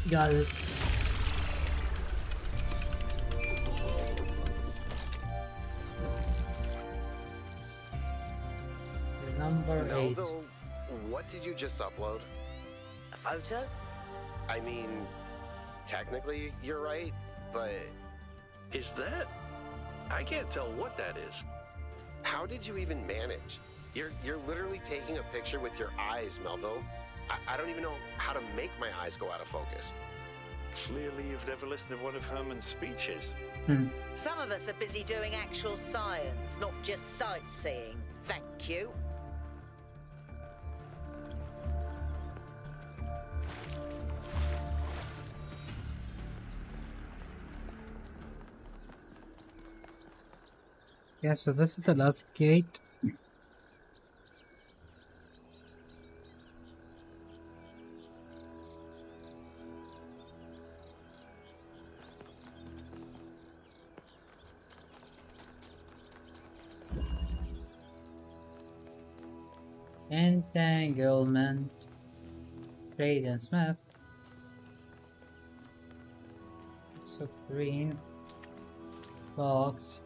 got it. Number 8. Melville, what did you just upload? A photo? I mean, technically you're right, but... Is that? I can't tell what that is. How did you even manage? You're literally taking a picture with your eyes, Melville. I don't even know how to make my eyes go out of focus. Clearly you've never listened to one of Herman's speeches. Some of us are busy doing actual science, not just sightseeing. Thank you. Yeah, so this is the last gate. Entanglement. Trade and Smith. Supreme. Box.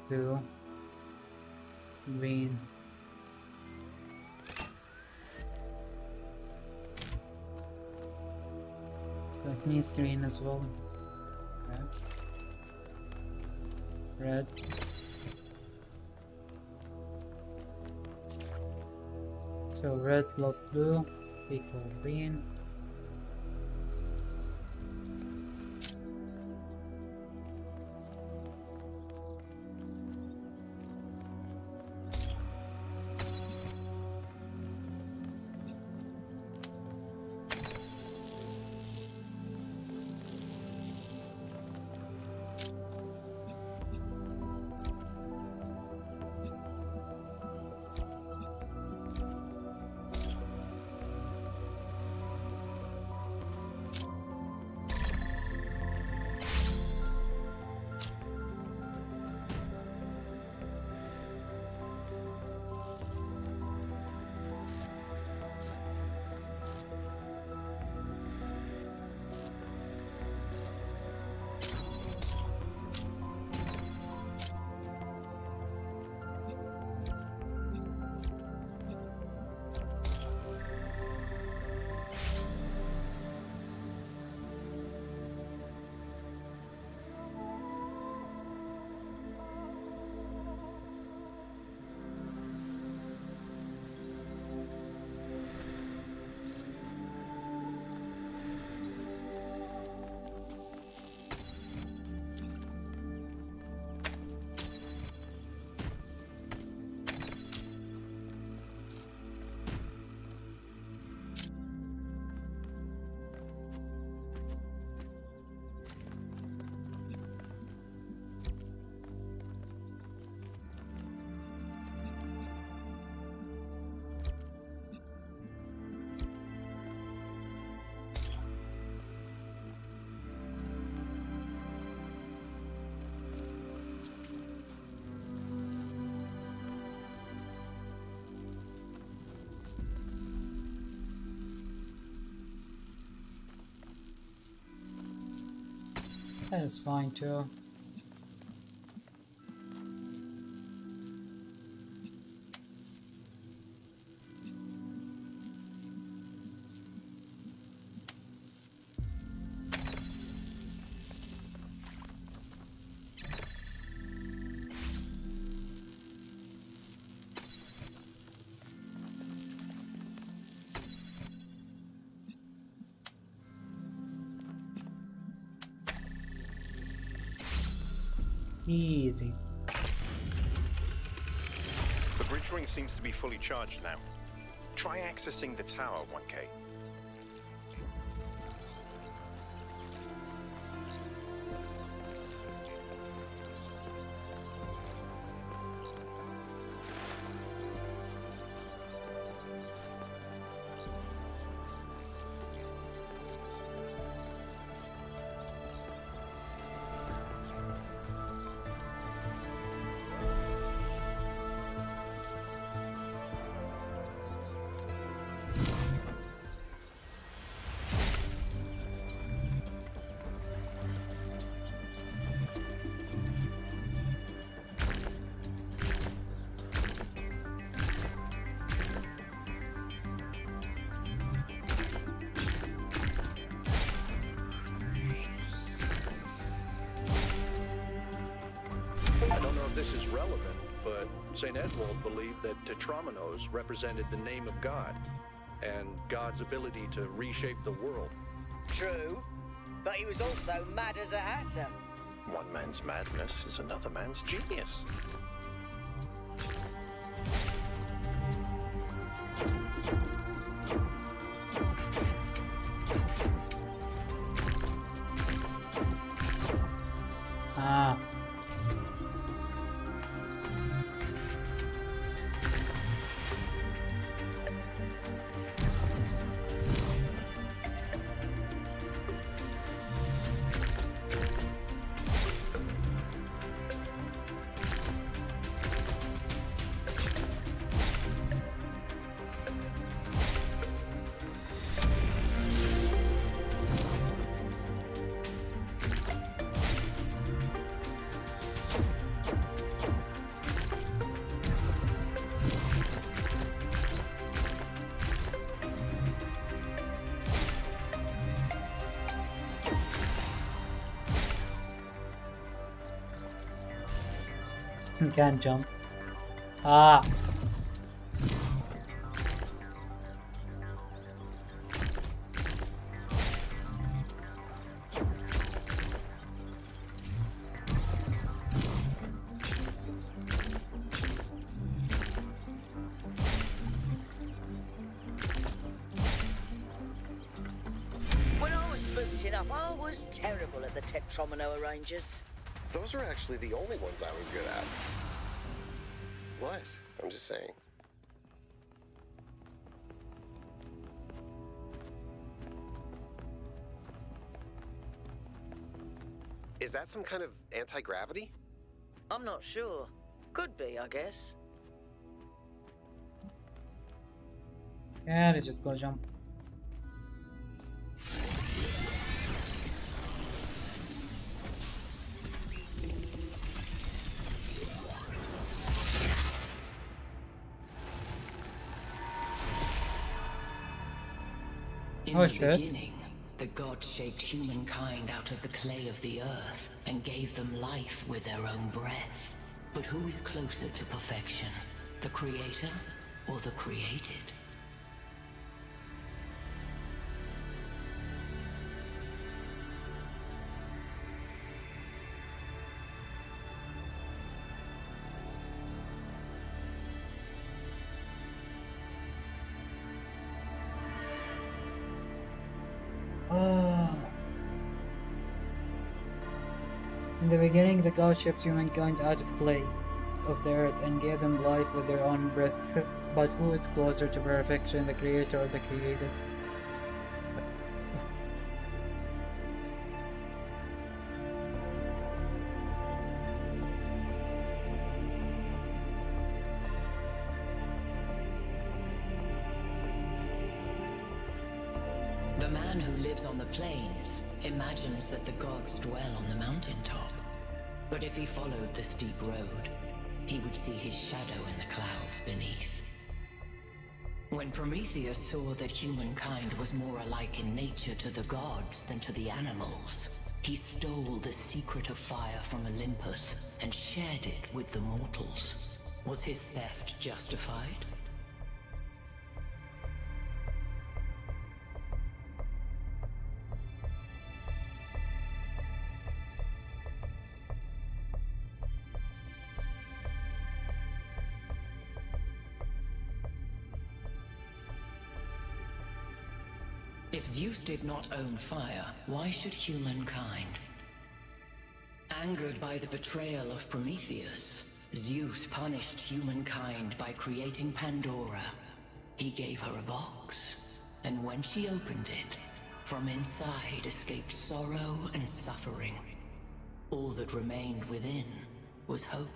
Blue. Green. That needs green as well. Red. So red plus blue equal green. That is fine too. Easy. The bridge ring seems to be fully charged now. Try accessing the tower, 1K. St. Edwald believed that tetrominoes represented the name of God, and God's ability to reshape the world. True, but he was also mad as a hatter. One man's madness is another man's genius. Ah. Can't jump. Ah. When I was booting up, I was terrible at the tetromino arrangers. Those were actually the only ones I was good at. What? I'm just saying. Is that some kind of anti-gravity? I'm not sure. Could be, I guess. Yeah, let's just go jump. In the beginning, the gods shaped humankind out of the clay of the earth and gave them life with their own breath. But who is closer to perfection, the creator or the created? In the beginning, the gods shaped humankind out of clay of the earth and gave them life with their own breath. But who is closer to perfection, the creator or the created? The man who lives on the plains imagines that the gods dwell on the mountaintop. But if he followed the steep road, he would see his shadow in the clouds beneath. When Prometheus saw that humankind was more alike in nature to the gods than to the animals, he stole the secret of fire from Olympus and shared it with the mortals. Was his theft justified? If Zeus did not own fire, why should humankind? Angered by the betrayal of Prometheus, Zeus punished humankind by creating Pandora. He gave her a box, and when she opened it, from inside escaped sorrow and suffering. All that remained within was hope.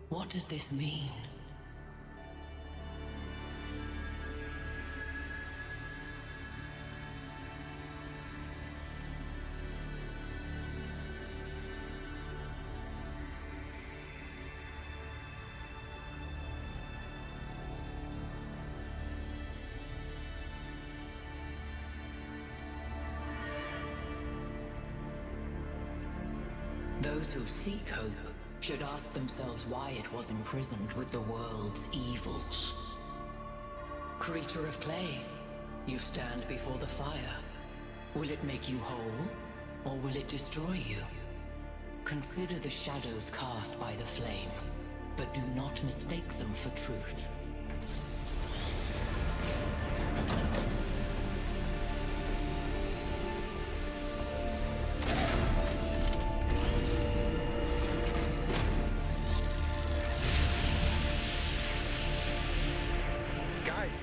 What does this mean? Those who seek hope should ask themselves why it was imprisoned with the world's evils. Creature of clay, you stand before the fire. Will it make you whole, or will it destroy you? Consider the shadows cast by the flame, but do not mistake them for truth.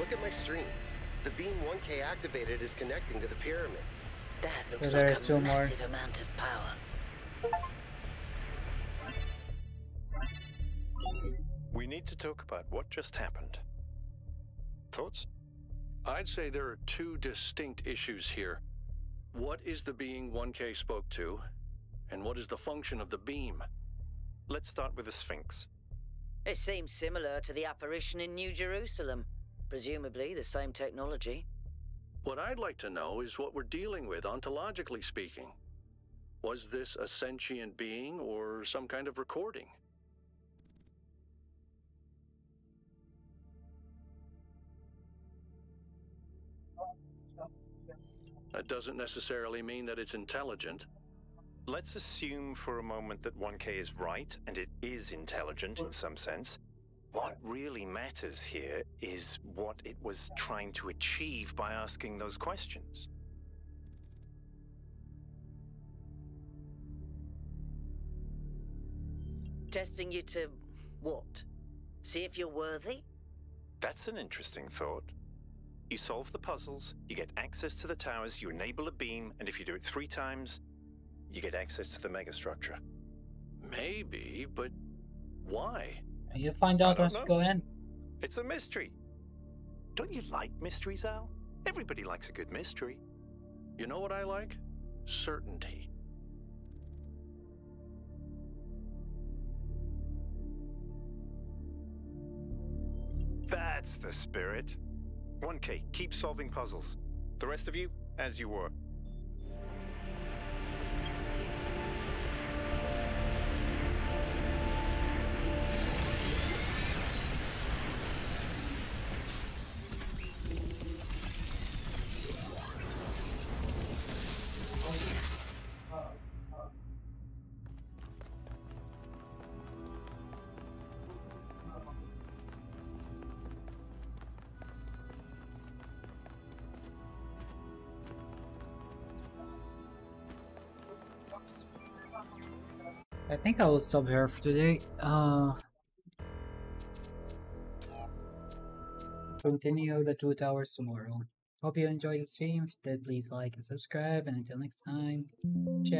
Look at my stream. The beam 1K activated is connecting to the pyramid. That looks So like a massive amount of power. We need to talk about what just happened. Thoughts? I'd say there are two distinct issues here. What is the being 1K spoke to, and what is the function of the beam? Let's start with the Sphinx. It seems similar to the apparition in New Jerusalem. Presumably the same technology. What I'd like to know is what we're dealing with, ontologically speaking. Was this a sentient being or some kind of recording? That doesn't necessarily mean that it's intelligent. Let's assume for a moment that 1K is right, and it is intelligent in some sense. What really matters here is what it was trying to achieve by asking those questions. Testing you to what? See if you're worthy? That's an interesting thought. You solve the puzzles, you get access to the towers, you enable a beam, and if you do it 3 times, you get access to the megastructure. Maybe, but why? You'll find out once you go in. It's a mystery. Don't you like mysteries, Al? Everybody likes a good mystery. You know what I like? Certainty. That's the spirit. 1K, keep solving puzzles. The rest of you, as you were. I think I will stop here for today. Continue the 2 towers tomorrow. Hope you enjoyed the stream. If you did, please like and subscribe. And until next time, ciao.